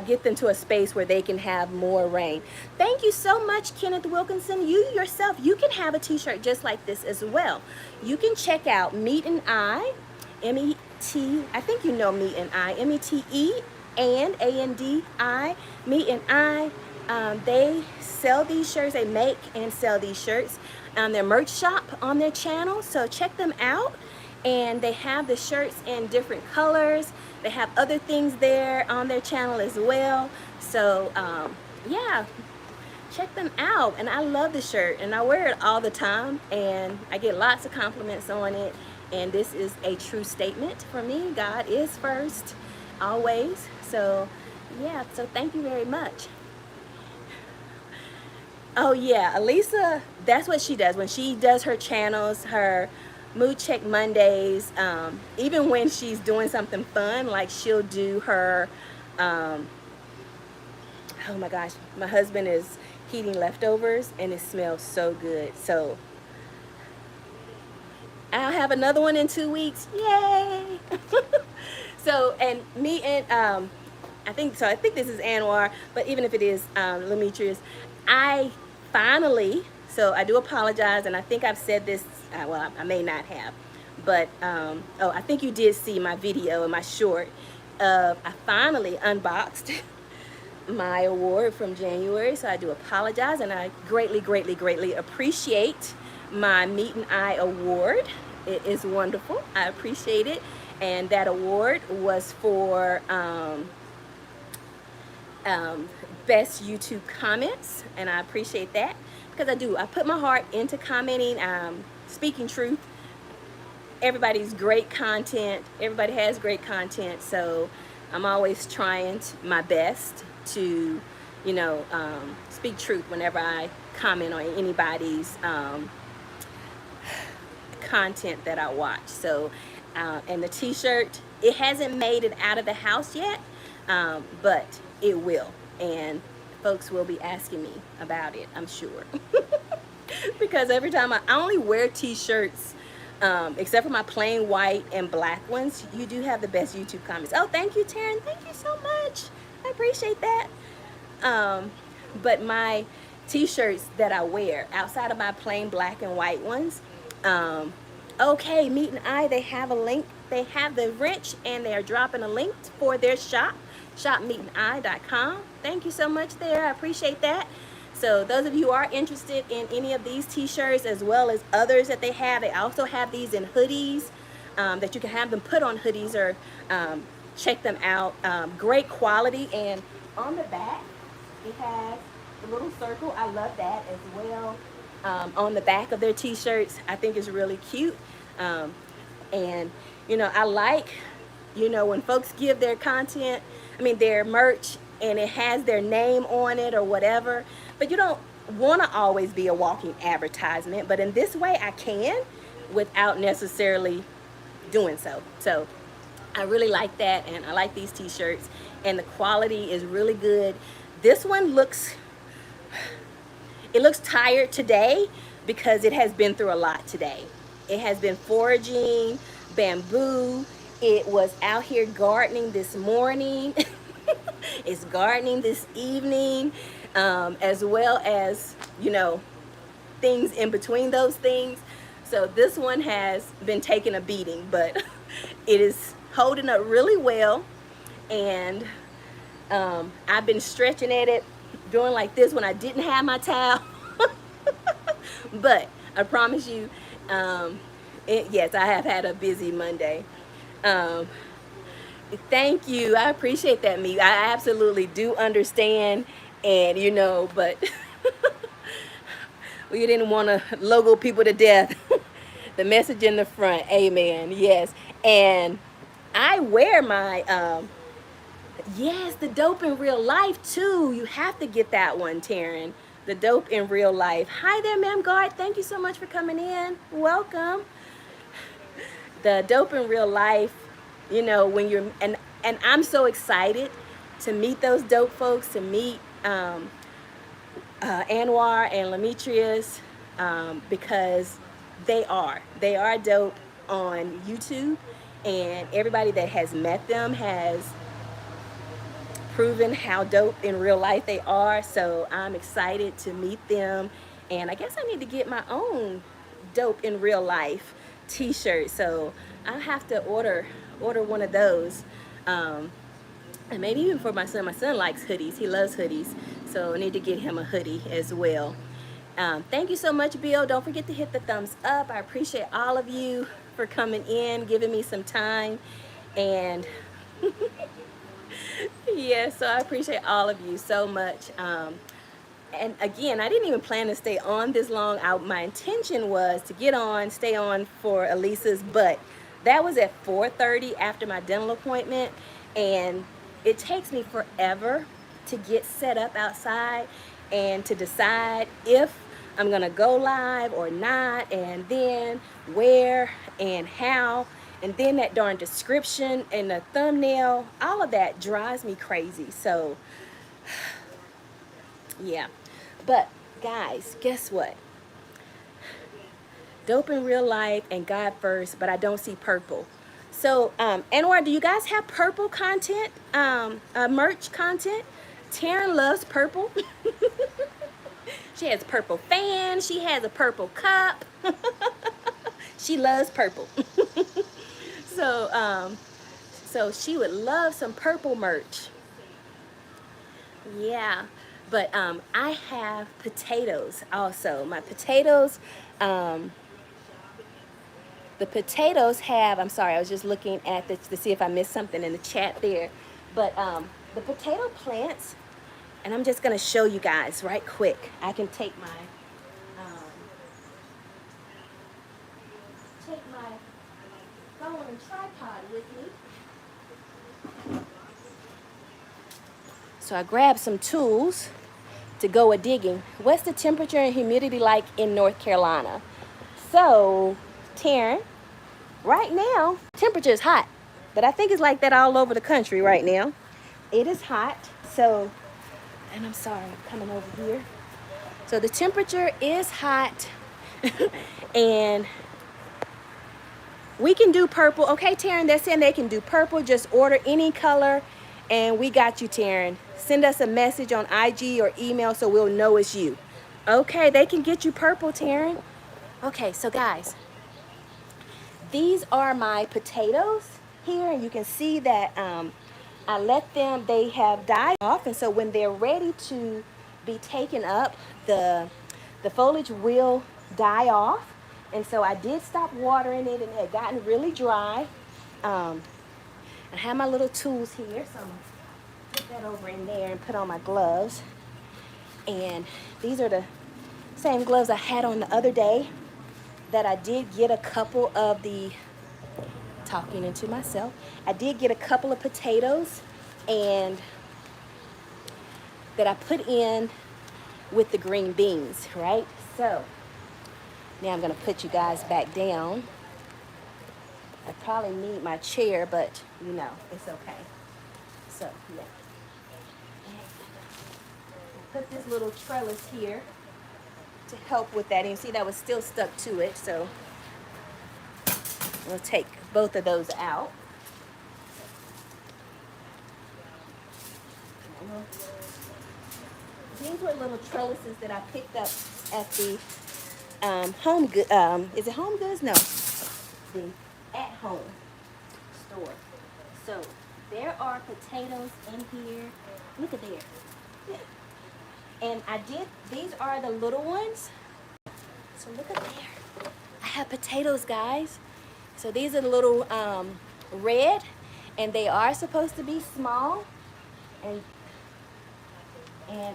S1: get them to a space where they can have more rain. Thank you so much, Kenneth Wilkinson. You yourself, you can have a t-shirt just like this as well. You can check out Meet and I, M-E-T, I think you know Meet and I, M-E-T-E and A-N-D-I, Meet and I. They sell these shirts. They make and sell these shirts on their merch shop on their channel. So check them out. And they have the shirts in different colors. They have other things there on their channel as well. So yeah, check them out. And I love the shirt and I wear it all the time and I get lots of compliments on it. And this is a true statement for me. God is first, always. So yeah, so thank you very much. Oh yeah, Elisa, that's what she does. When she does her channels, her Mood Check Mondays, even when she's doing something fun, like she'll do her, oh my gosh, my husband is heating leftovers and it smells so good. So I'll have another one in 2 weeks. Yay! So, and me and, I think this is Anwar, but even if it is Lamitrius, I finally, so I do apologize, and I think I've said this, well, I may not have, but, oh, I think you did see my video and my short of, I finally unboxed my award from January, so I do apologize, and I greatly, greatly, greatly appreciate my Meet and I award. It is wonderful. I appreciate it, and that award was for best YouTube comments, and I appreciate that because I put my heart into commenting, speaking truth. Everybody's great content. Everybody has great content, so I'm always trying my best to, you know, speak truth whenever I comment on anybody's content that I watch. So, and the t-shirt, it hasn't made it out of the house yet, but it will, and folks will be asking me about it, I'm sure. Because every time I only wear t-shirts, except for my plain white and black ones. You do have the best YouTube comments. Oh, thank you, Taryn. Thank you so much. I appreciate that. But my t-shirts that I wear, outside of my plain black and white ones, okay, Meet and I, they have a link. They have the Wrench, and they are dropping a link for their shop, shopmeetandI.com. Thank you so much there. I appreciate that. So those of you who are interested in any of these t-shirts as well as others that they also have these in hoodies, that you can have them put on hoodies, or check them out. Great quality, and on the back it has the little circle. I love that as well. On the back of their t-shirts, I think is really cute. And you know, I like, you know, when folks give their content, I mean their merch, and it has their name on it or whatever, but you don't want to always be a walking advertisement, but in this way I can without necessarily doing so. So I really like that, and I like these t-shirts, and the quality is really good. This one looks tired today because it has been through a lot today. It has been foraging bamboo. It was out here gardening this morning. It's gardening this evening, as well as, you know, things in between those things. So this one has been taking a beating, but it is holding up really well. And I've been stretching at it, doing like this when I didn't have my towel. But I promise you, yes, I have had a busy Monday. Thank you. I appreciate that, Me. I absolutely do understand, and you know, but we didn't want to logo people to death. The message in the front, amen. Yes, and I wear my yes, the Dope in Real Life too. You have to get that one, Taryn. The Dope in Real Life. Hi there, Ma'am Guard. Thank you so much for coming in. Welcome. The Dope in Real Life. You know, when you're, and I'm so excited to meet those dope folks, to meet Anwar and Lamitrius, because they are dope on YouTube, and everybody that has met them has proven how dope in real life they are. So I'm excited to meet them, and I guess I need to get my own Dope in Real Life t-shirt, so I'll have to order one of those, and maybe even for my son. My son likes hoodies. He loves hoodies, So I need to get him a hoodie as well. Thank you so much, Bill. Don't forget to hit the thumbs up. I appreciate all of you for coming in, giving me some time. And yeah, so I appreciate all of you so much. And again, I didn't even plan to stay on this long. My intention was to get on, stay on for Elisa's, but that was at 4:30 after my dental appointment, and it takes me forever to get set up outside and to decide if I'm gonna go live or not, and then where and how, and then that darn description and the thumbnail, all of that drives me crazy. So yeah. But guys, guess what? Dope in real life and God first, but I don't see purple. So, Anwar, do you guys have purple content, merch content? Taryn loves purple. She has purple fans. She has a purple cup. She loves purple. So she would love some purple merch. Yeah. But I have potatoes also. My potatoes, the potatoes have, I'm sorry, I was just looking at this to see if I missed something in the chat there. But the potato plants, and I'm just going to show you guys right quick. I can take my phone and tripod with me. So I grabbed some tools to go a digging. What's the temperature and humidity like in North Carolina? So, Taryn, right now, temperature is hot, but I think it's like that all over the country right now. It is hot, so, and I'm sorry, I'm coming over here. So the temperature is hot, and we can do purple. Okay, Taryn, they're saying they can do purple. Just order any color, and we got you, Taryn. Send us a message on IG or email so we'll know it's you. Okay, they can get you purple, Taryn. Okay, so guys, these are my potatoes here, and you can see that I let them, they have died off, and so when they're ready to be taken up, the foliage will die off. And so I did stop watering it, and it had gotten really dry. I have my little tools here, so I'm gonna put that over in there and put on my gloves. And these are the same gloves I had on the other day that I did get a couple of the, talking into myself, I did get a couple of potatoes and that I put in with the green beans, right? So now I'm gonna put you guys back down. I probably need my chair, but you know, it's okay. So yeah. Put this little trellis here to help with that. And you see that was still stuck to it, so we'll take both of those out. These were little trellises that I picked up at the Home Goods. Is it Home Goods? No, the At Home store. So there are potatoes in here. Look at there. Yeah. And I did, these are the little ones. So look at there. I have potatoes, guys. So these are the little red, and they are supposed to be small. And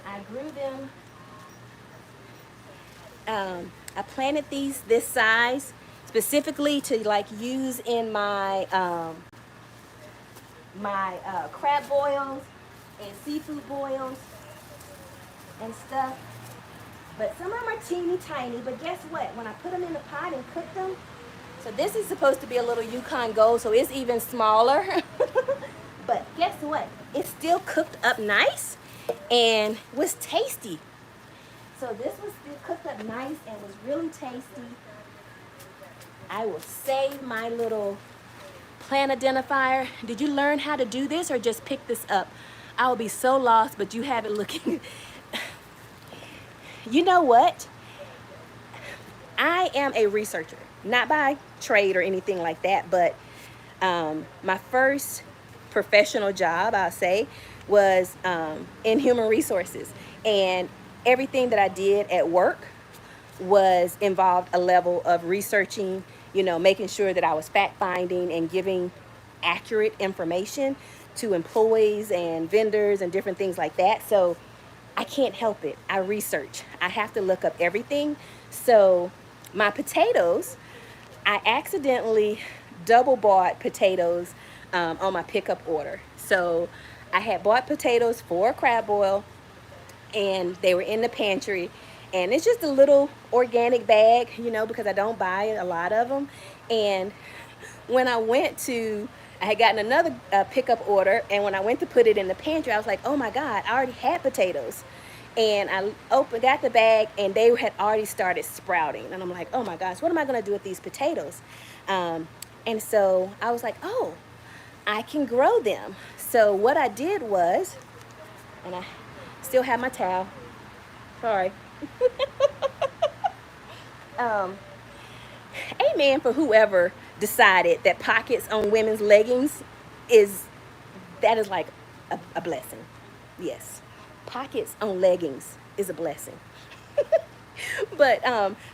S1: I grew them. I planted these this size specifically to like use in my crab boils and seafood boils and stuff. But some of them are teeny tiny, but guess what? When I put them in the pot and cook them, so this is supposed to be a little Yukon Gold, so it's even smaller. But guess what? It's still cooked up nice and was tasty. So this was still cooked up nice and was really tasty. I will save my little plant identifier. Did you learn how to do this or just pick this up? I will be so lost, but you have it looking. You know what? I am a researcher, not by trade or anything like that, but my first professional job, I'll say, was in human resources. And everything that I did at work was involved a level of researching, you know, making sure that I was fact finding and giving accurate information to employees and vendors and different things like that. So I can't help it. I research. I have to look up everything. So my potatoes, I accidentally double bought potatoes on my pickup order. So I had bought potatoes for a crab boil, and they were in the pantry, and it's just a little organic bag, you know, because I don't buy a lot of them. And when I had gotten another pickup order, and when I went to put it in the pantry, I was like, oh my God, I already had potatoes. And I got the bag, and they had already started sprouting. And I'm like, oh my gosh, what am I gonna do with these potatoes? And so I was like, oh, I can grow them. So what I did was, and I still have my towel, sorry. Amen for whoever decided that pockets on women's leggings is like a blessing. Yes, pockets on leggings is a blessing. But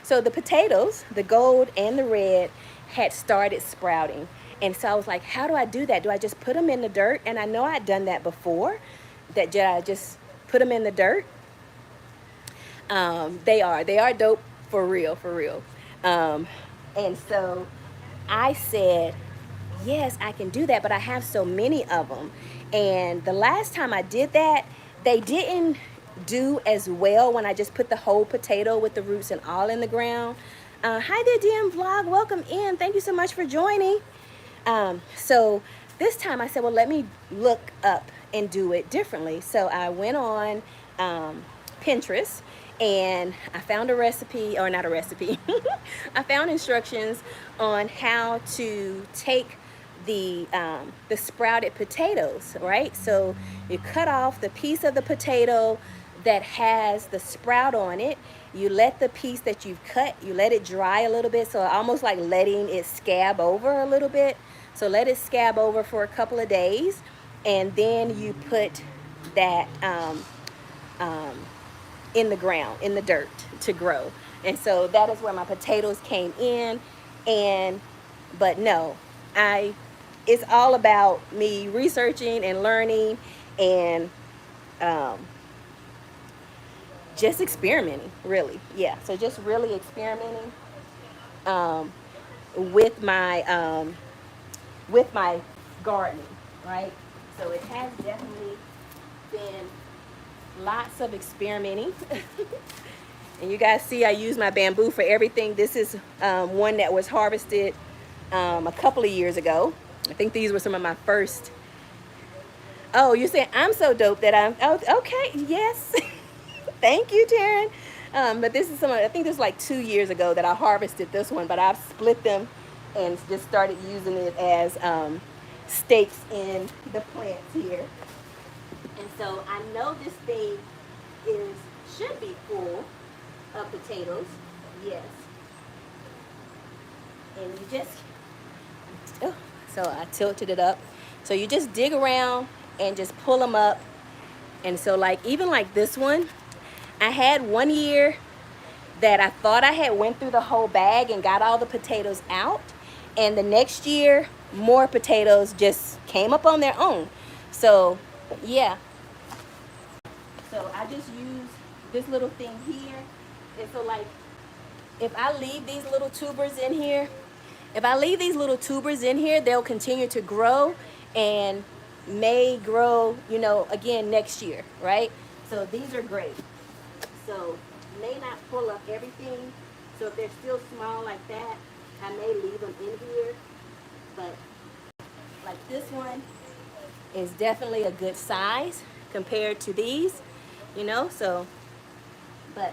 S1: so the potatoes, the gold and the red, had started sprouting. And so I was like, how do I do that? Do I just put them in the dirt? And I know I'd done that before, that I just put them in the dirt. They are dope for real, for real. And so I said, yes, I can do that, but I have so many of them. And the last time I did that, they didn't do as well when I just put the whole potato with the roots and all in the ground. Hi there, DM Vlog. Welcome in. Thank you so much for joining. So this time I said, well, let me look up and do it differently. So I went on Pinterest, and I found a recipe, or not a recipe, I found instructions on how to take the sprouted potatoes, right? So you cut off the piece of the potato that has the sprout on it. You let the piece that you've cut, you let it dry a little bit, so almost like letting it scab over a little bit. So let it scab over for a couple of days, and then you put that in the ground, in the dirt, to grow. And so that is where my potatoes came in. But no, it's all about me researching and learning, and just experimenting, really. Yeah, so just really experimenting with my gardening, right? So it has definitely been lots of experimenting. And you guys see I use my bamboo for everything. This is one that was harvested a couple of years ago. I think these were some of my first. Oh, you're saying I'm so dope that I'm, oh, okay, yes. Thank you, Taryn. But this is I think this was like 2 years ago that I harvested this one, but I've split them and just started using it as stakes in the plants here. And so I know this thing should be full of potatoes. Yes. And you just, oh, so I tilted it up. So you just dig around and just pull them up. And so like, even like this one, I had 1 year that I thought I had went through the whole bag and got all the potatoes out. And the next year, more potatoes just came up on their own. So yeah. So I just use this little thing here. And so like, if I leave these little tubers in here, they'll continue to grow and may grow, you know, again next year, right? So these are great. So may not pull up everything. So if they're still small like that, I may leave them in here. But like this one is definitely a good size compared to these, you know, so, but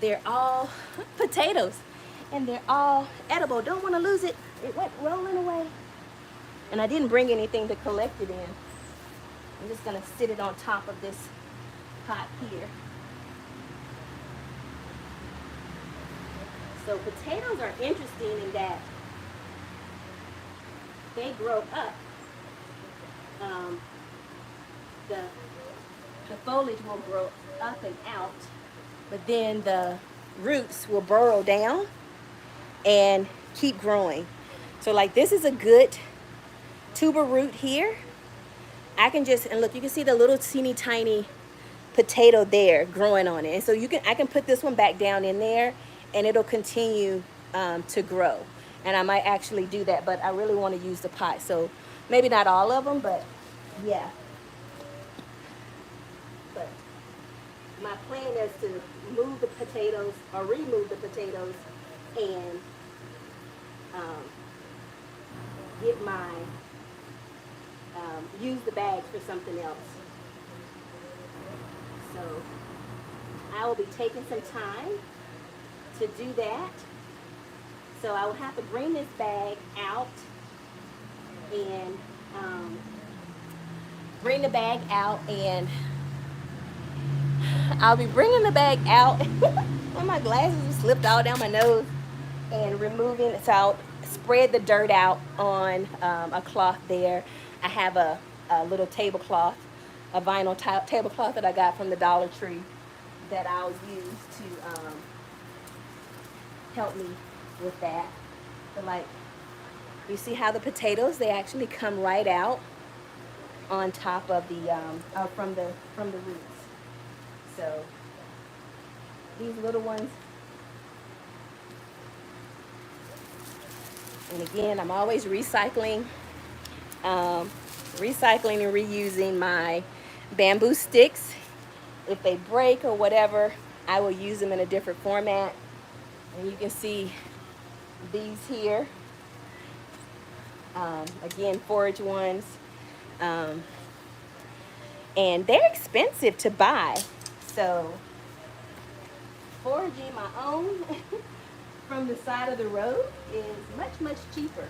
S1: they're all potatoes and they're all edible. Don't want to lose it. It went rolling away. And I didn't bring anything to collect it in. I'm just going to sit it on top of this pot here. So potatoes are interesting in that they grow up um, the foliage will grow up and out, but then the roots will burrow down and keep growing. So like this is a good tuber root here. I can just, and look, you can see the little teeny tiny potato there growing on it. And so I can put this one back down in there and it'll continue to grow. And I might actually do that, but I really want to use the pot. So maybe not all of them, but yeah. But my plan is to move the potatoes or remove the potatoes and get my, use the bags for something else. So I will be taking some time to do that. So I will have to bring this bag out and bring the bag out, and I'll be bringing the bag out. When my glasses slipped all down my nose, and removing it. So I'll spread the dirt out on a cloth there. I have a little tablecloth, a vinyl tablecloth that I got from the Dollar Tree that I'll use to help me with that. But like, you see how the potatoes, they actually come right out on top of the from the roots. So these little ones, and again, I'm always recycling and reusing my bamboo sticks. If they break or whatever, I will use them in a different format. And you can see these here. Again, forage ones. And they're expensive to buy. So foraging my own from the side of the road is much, much cheaper.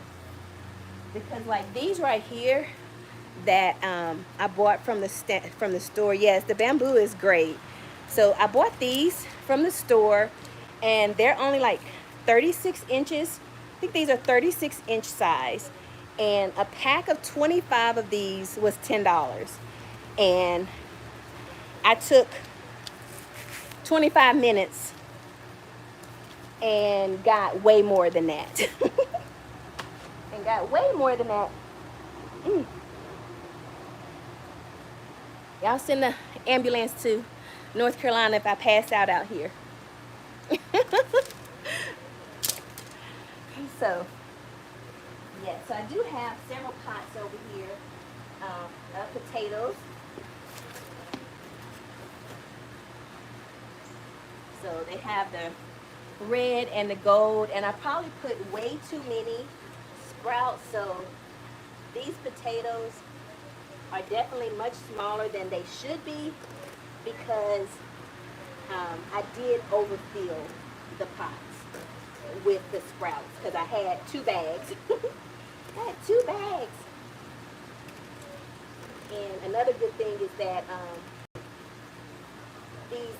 S1: Because like these right here that I bought from the store, yes, the bamboo is great. So I bought these from the store, and they're only like 36 inches. I think these are 36-inch size. And a pack of 25 of these was $10. And I took 25 minutes and got way more than that. And got way more than that. Y'all send the ambulance to North Carolina if I pass out here. So, yeah, so I do have several pots over here of potatoes. So they have the red and the gold, and I probably put way too many sprouts, so these potatoes are definitely much smaller than they should be, because I did overfill the pots with the sprouts, because I had 2 bags. I had 2 bags. And another good thing is that these,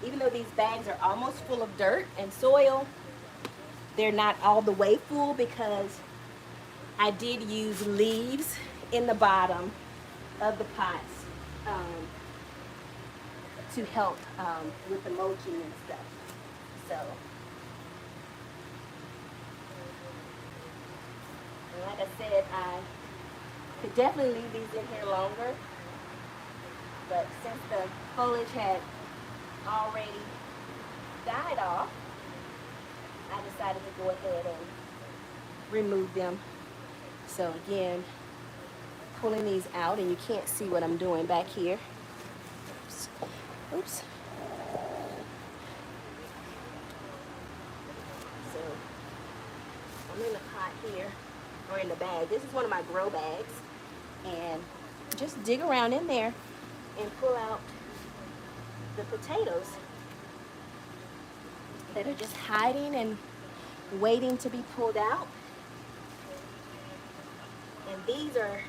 S1: even though these bags are almost full of dirt and soil, they're not all the way full, because I did use leaves in the bottom of the pots to help with the mulching and stuff. So, and like I said, I could definitely leave these in here longer, but since the foliage had already died off, I decided to go ahead and remove them. So again, pulling these out, and you can't see what I'm doing back here. Oops. Oops. So I'm in the pot here, or in the bag. This is one of my grow bags, and just dig around in there and pull out the potatoes that are just hiding and waiting to be pulled out. And these are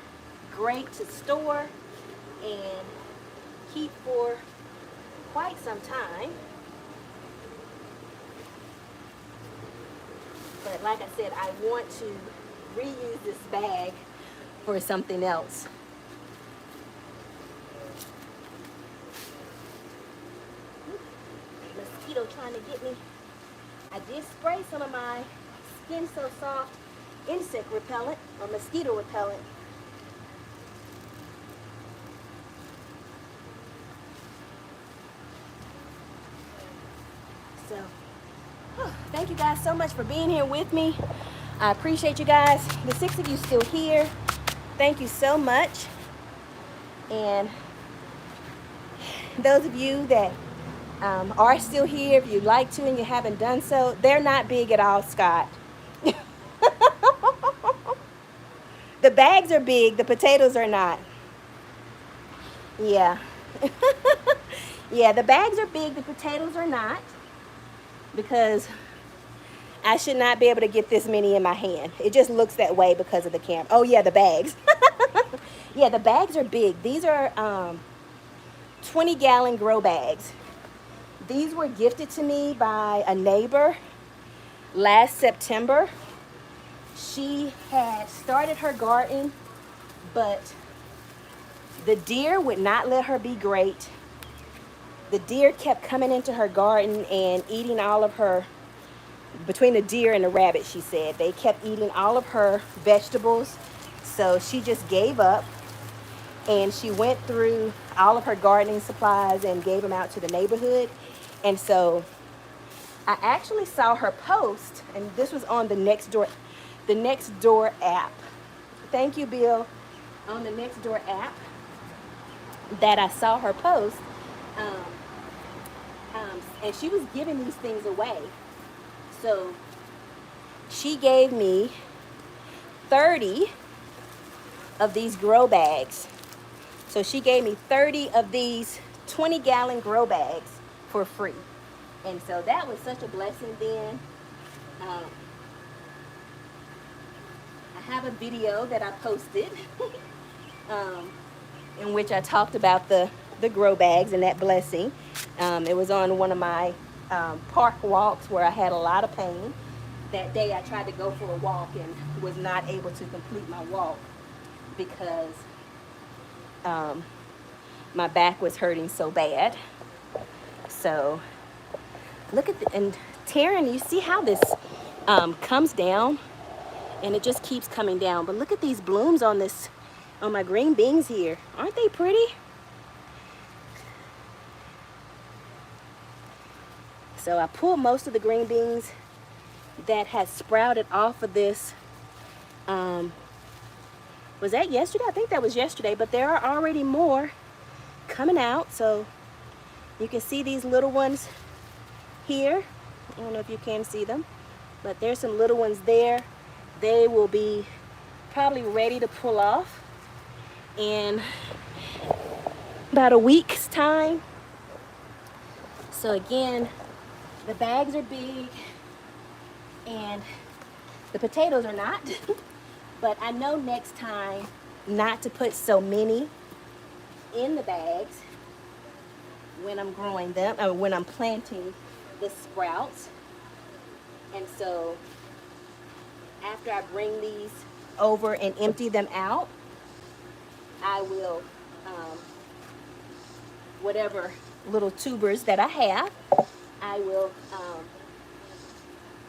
S1: great to store and keep for quite some time. But like I said, I want to reuse this bag for something else. Mosquito trying to get me. I did spray some of my Skin So Soft insect repellent or mosquito repellent. So, thank you guys so much for being here with me. I appreciate you guys. The 6 of you still here. Thank you so much. And those of you that are still here, if you'd like to and you haven't done so, they're not big at all, Scott. The bags are big, the potatoes are not. Yeah. Yeah, the bags are big, the potatoes are not, because I should not be able to get this many in my hand. It just looks that way because of the camera. Oh yeah, the bags. Yeah, the bags are big. These are 20-gallon grow bags. These were gifted to me by a neighbor last September. She had started her garden, but the deer would not let her be great. The deer kept coming into her garden and eating all of her, between the deer and the rabbit, she said, they kept eating all of her vegetables. So she just gave up, and she went through all of her gardening supplies and gave them out to the neighborhood. And so I actually saw her post, and this was on the Nextdoor app. Thank you, Bill. On the Nextdoor app that I saw her post, and she was giving these things away. So she gave me 30 of these grow bags. So she gave me 30 of these 20-gallon grow bags for free. And so that was such a blessing then. I have a video that I posted in which I talked about the grow bags and that blessing. It was on one of my park walks where I had a lot of pain. That day I tried to go for a walk and was not able to complete my walk because my back was hurting so bad. So look at and Taryn, you see how this comes down, and it just keeps coming down. But look at these blooms on my green beans here. Aren't they pretty? So I pulled most of the green beans that had sprouted off of this. Was that yesterday? I think that was yesterday, but there are already more coming out. So you can see these little ones here. I don't know if you can see them, but there's some little ones there. They will be probably ready to pull off in about a week's time. So again, the bags are big and the potatoes are not. But I know next time not to put so many in the bags when I'm growing them, or when I'm planting the sprouts. And so after I bring these over and empty them out, I will, whatever little tubers that I have, I will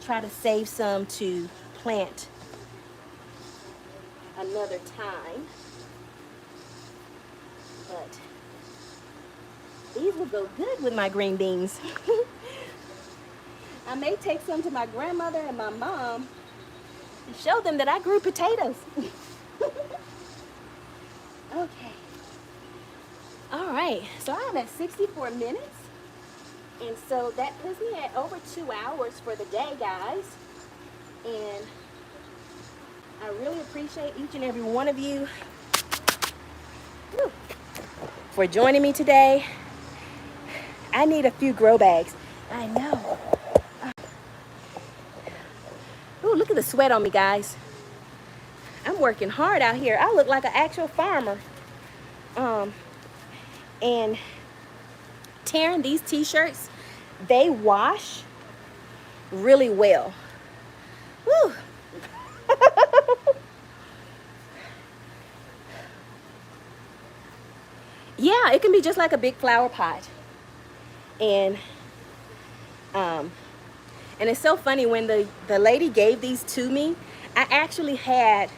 S1: try to save some to plant another time. But these will go good with my green beans. I may take some to my grandmother and my mom and show them that I grew potatoes. Okay. All right, so I'm at 64 minutes. And so that puts me at over 2 hours for the day, guys. And I really appreciate each and every one of you for joining me today. I need a few grow bags. I know. Ooh, look at the sweat on me, guys. I'm working hard out here. I look like an actual farmer. And Taryn, these t-shirts, they wash really well. Woo. Yeah, it can be just like a big flower pot. And um, and it's so funny, when the lady gave these to me, I actually had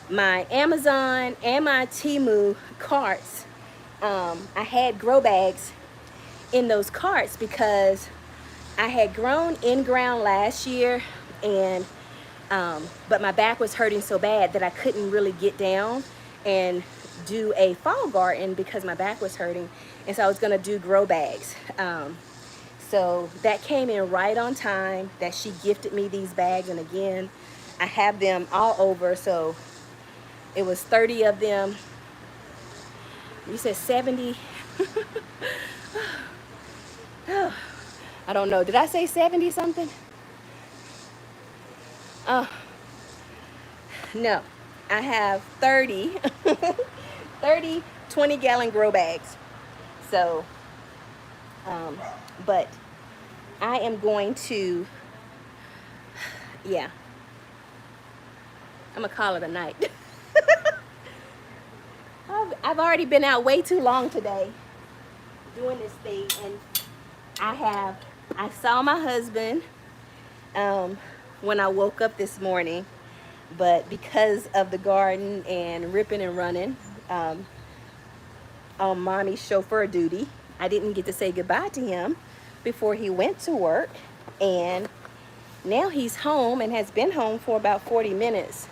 S1: my Amazon and my Temu carts. I had grow bags in those carts because I had grown in ground last year, and but my back was hurting so bad that I couldn't really get down and do a fall garden because my back was hurting, and so I was gonna do grow bags. So that came in right on time that she gifted me these bags, and again, I have them all over. So it was 30 of them. You said 70. I don't know. Did I say 70 something? Oh, no. I have 30, 30 20-gallon grow bags. So, but I am going to, yeah, I'm gonna call it a night. I've already been out way too long today doing this thing, and I saw my husband when I woke up this morning, but because of the garden and ripping and running on mommy's chauffeur duty, I didn't get to say goodbye to him before he went to work. And now he's home and has been home for about 40 minutes,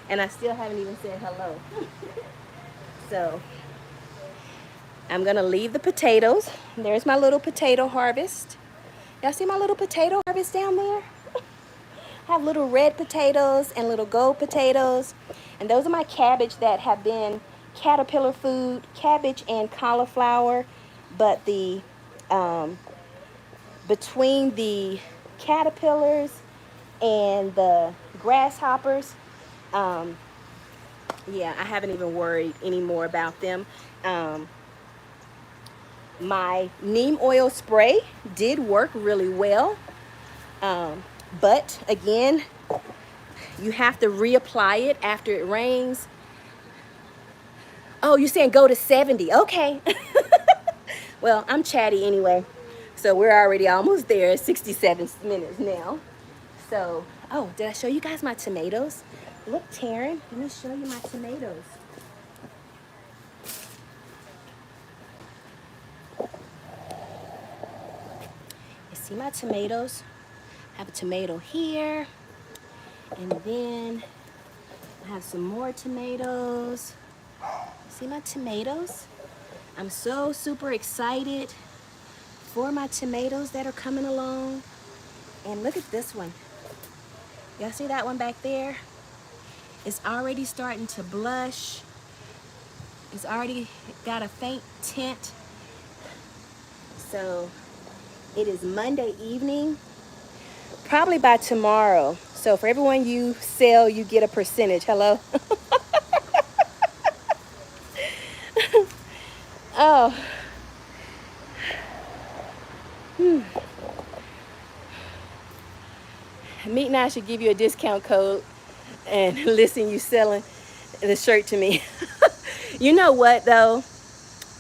S1: and I still haven't even said hello. So I'm gonna leave the potatoes. There's my little potato harvest. Y'all see my little potato harvest down there? I have little red potatoes and little gold potatoes. And those are my cabbage that have been caterpillar food, cabbage and cauliflower. But the between the caterpillars and the grasshoppers, yeah, I haven't even worried anymore about them. My neem oil spray did work really well. But again, you have to reapply it after it rains. Oh, you're saying go to 70. Okay. Well, I'm chatty anyway. So we're already almost there, 67 minutes now. So, oh, did I show you guys my tomatoes? Look, Taryn, let me show you my tomatoes. You see my tomatoes? I have a tomato here. And then I have some more tomatoes. See my tomatoes? I'm so super excited for my tomatoes that are coming along. And look at this one. Y'all see that one back there? It's already starting to blush. It's already got a faint tint. So it is Monday evening. Probably by tomorrow. So for everyone you sell, you get a percentage. Hello? Oh. Meet and I should give you a discount code and listen, you selling the shirt to me. You know what though?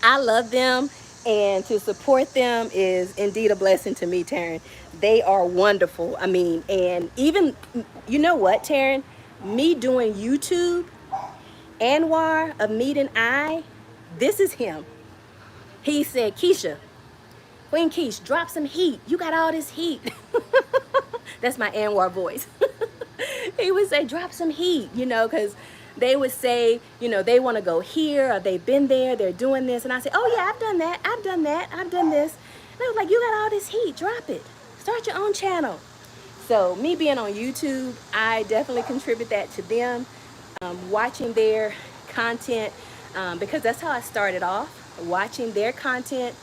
S1: I love them, and to support them is indeed a blessing to me, Taryn. They are wonderful. I mean, and even, you know what, Taryn? Me doing YouTube, Anwar of Meet and I, this is him. He said, Keisha, Queen Keish, drop some heat. You got all this heat. That's my Anwar voice. He would say, drop some heat, you know, because they would say, you know, they want to go here, or they've been there, they're doing this. And I say, oh yeah, I've done that, I've done that, I've done this. And I was like, you got all this heat, drop it. Start your own channel. So me being on YouTube, I definitely contribute that to them, watching their content, because that's how I started off, watching their content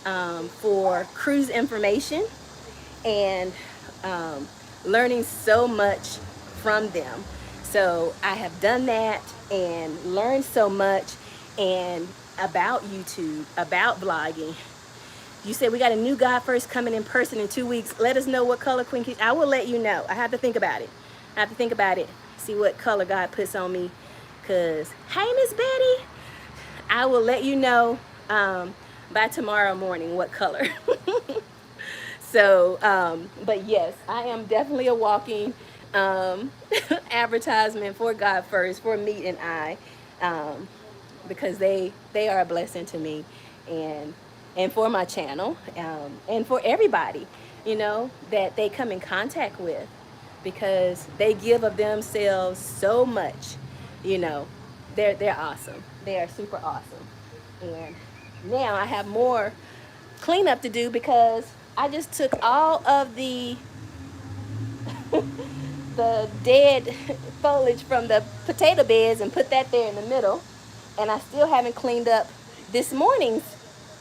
S1: for cruise information, and learning so much from them. So I have done that and learned so much, and about YouTube, about vlogging. You said we got a new God First coming in person in 2 weeks. Let us know what color, Queen Keish. I will let you know. I have to think about it. I have to think about it. See what color God puts on me. Cause, hey, Miss Betty. I will let you know by tomorrow morning what color. So, but yes, I am definitely a walking advertisement for God First, for Meet and I, because they are a blessing to me, and for my channel, and for everybody, you know, that they come in contact with, because they give of themselves so much, you know. They're awesome. They are super awesome. And now I have more cleanup to do, because I just took all of the the dead foliage from the potato beds and put that there in the middle, and I still haven't cleaned up this morning's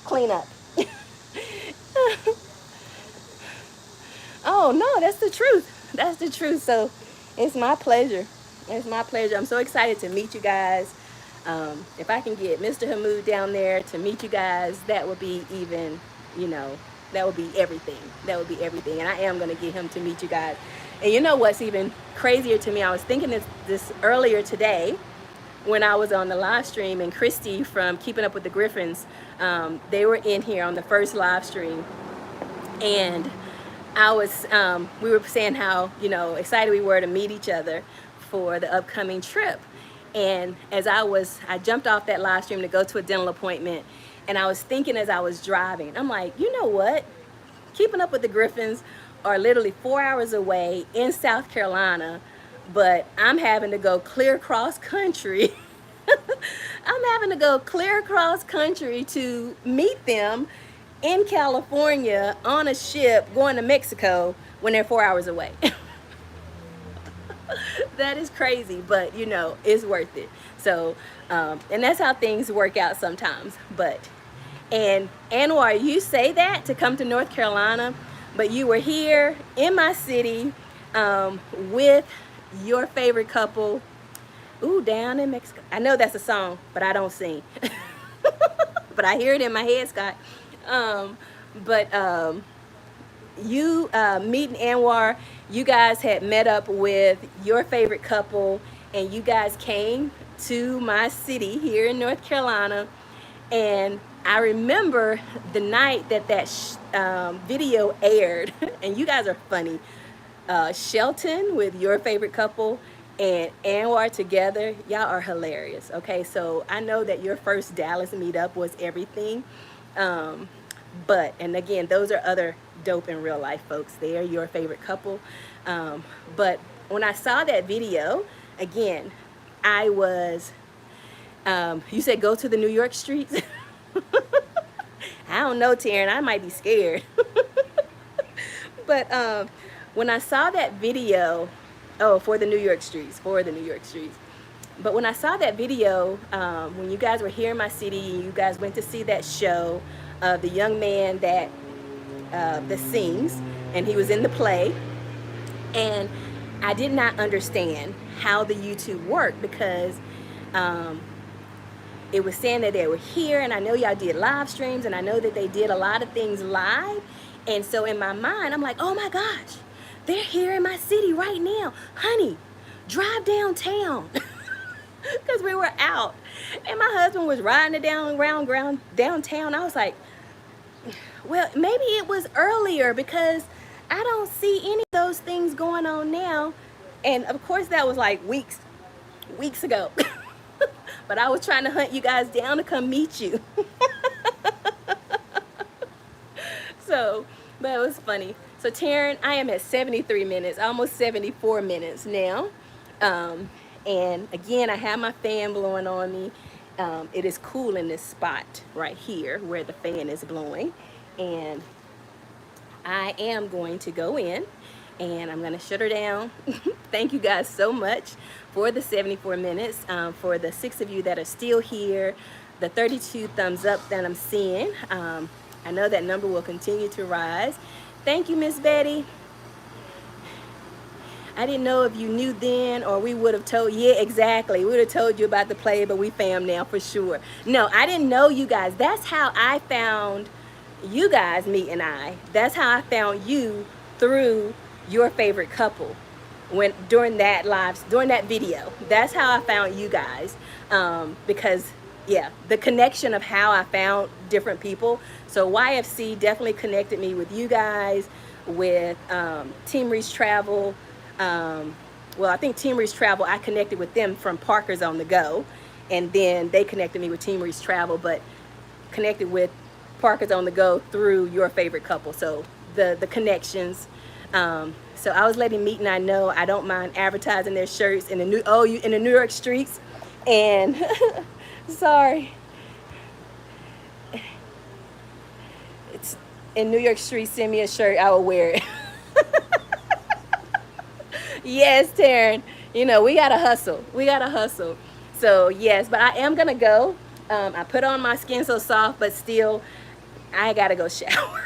S1: cleanup. Oh no, that's the truth. That's the truth. So it's my pleasure. It's my pleasure. I'm so excited to meet you guys. If I can get Mr. Hamoud down there to meet you guys, that would be even, you know, that would be everything. That would be everything. And I am going to get him to meet you guys. And you know what's even crazier to me? I was thinking this earlier today when I was on the live stream, and Christy from Keeping Up with the Griffins, they were in here on the first live stream. And I was, we were saying how, you know, excited we were to meet each other for the upcoming trip. And as I jumped off that live stream to go to a dental appointment, and I was thinking as I was driving, I'm like, you know what? Keeping Up with the Griffins are literally 4 hours away in South Carolina, but I'm having to go clear across country. I'm having to go clear across country to meet them in California on a ship going to Mexico when they're 4 hours away. That is crazy, but you know, it's worth it. So, and that's how things work out sometimes. But, and Anwar, you say that to come to North Carolina, but you were here in my city with your favorite couple. Ooh, down in Mexico. I know that's a song, but I don't sing. But I hear it in my head, Scott. You, meeting Anwar, you guys had met up with your favorite couple, and you guys came to my city here in North Carolina. And I remember the night that video aired, and you guys are funny. Shelton with your favorite couple and Anwar together, y'all are hilarious. Okay, so I know that your first Dallas meetup was everything. But, and again, those are other dope in real life folks. They are your favorite couple. But when I saw that video, again, I was, you said go to the New York streets? I don't know, Taryn, I might be scared. But when I saw that video, oh, for the New York streets. But when I saw that video, when you guys were here in my city, you guys went to see that show of the young man that sings, and he was in the play, and I did not understand how the YouTube worked, because it was saying that they were here, and I know y'all did live streams, and I know that they did a lot of things live. And so in my mind, I'm like, oh my gosh, they're here in my city right now. Honey, drive downtown. Because we were out. And my husband was riding it around downtown. I was like, well, maybe it was earlier, because I don't see any of those things going on now. And of course, that was like weeks ago. But I was trying to hunt you guys down to come meet you. So, but it was funny. So Taryn, I am at 73 minutes, almost 74 minutes now. And again, I have my fan blowing on me. It is cool in this spot right here where the fan is blowing. And I am going to go in, and I'm going to shut her down. Thank you guys so much for the 74 minutes. For the 6 of you that are still here, the 32 thumbs up that I'm seeing. I know that number will continue to rise. Thank you, Miss Betty. I didn't know if you knew then, or we would have told. Yeah, exactly. We would have told you about the play, but we fam now for sure. No, I didn't know you guys. That's how I found you guys, Meet and I. That's how I found you, through your favorite couple. During that video. That's how I found you guys. Because yeah, the connection of how I found different people. So YFC definitely connected me with you guys, with Team Reach Travel. Well, I think Team Reach Travel, I connected with them from Parker's on the Go, and then they connected me with Team Reach Travel, but connected with Parker's on the Go through your favorite couple. So the connections. So I was letting Meet and I know I don't mind advertising their shirts in the in the New York streets, and sorry, it's in New York streets. Send me a shirt, I will wear it. Yes, Taryn. You know, we gotta hustle. We gotta hustle. So yes, but I am gonna go. I put on my Skin So Soft, but still, I gotta go shower.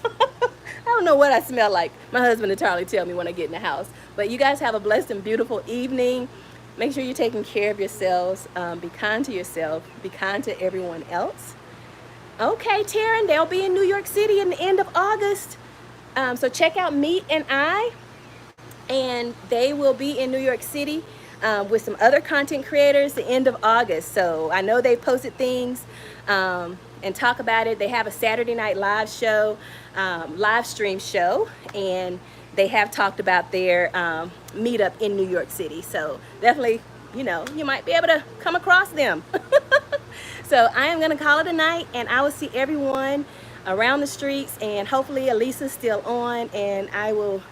S1: I don't know what I smell like. My husband will entirely tell me when I get in the house. But you guys have a blessed and beautiful evening. Make sure you're taking care of yourselves. Be kind to yourself. Be kind to everyone else. Okay, Taryn, they'll be in New York City in the end of August. So check out Meet and I. And they will be in New York City with some other content creators the end of August. So I know they posted things and talk about it. They have a Saturday Night Live show, live stream show, and they have talked about their meetup in New York City. So definitely, you know, you might be able to come across them. So I am gonna call it a night, and I will see everyone around the streets, and hopefully Elisa's still on, and I will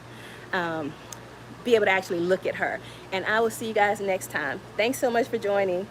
S1: be able to actually look at her. And I will see you guys next time. Thanks so much for joining.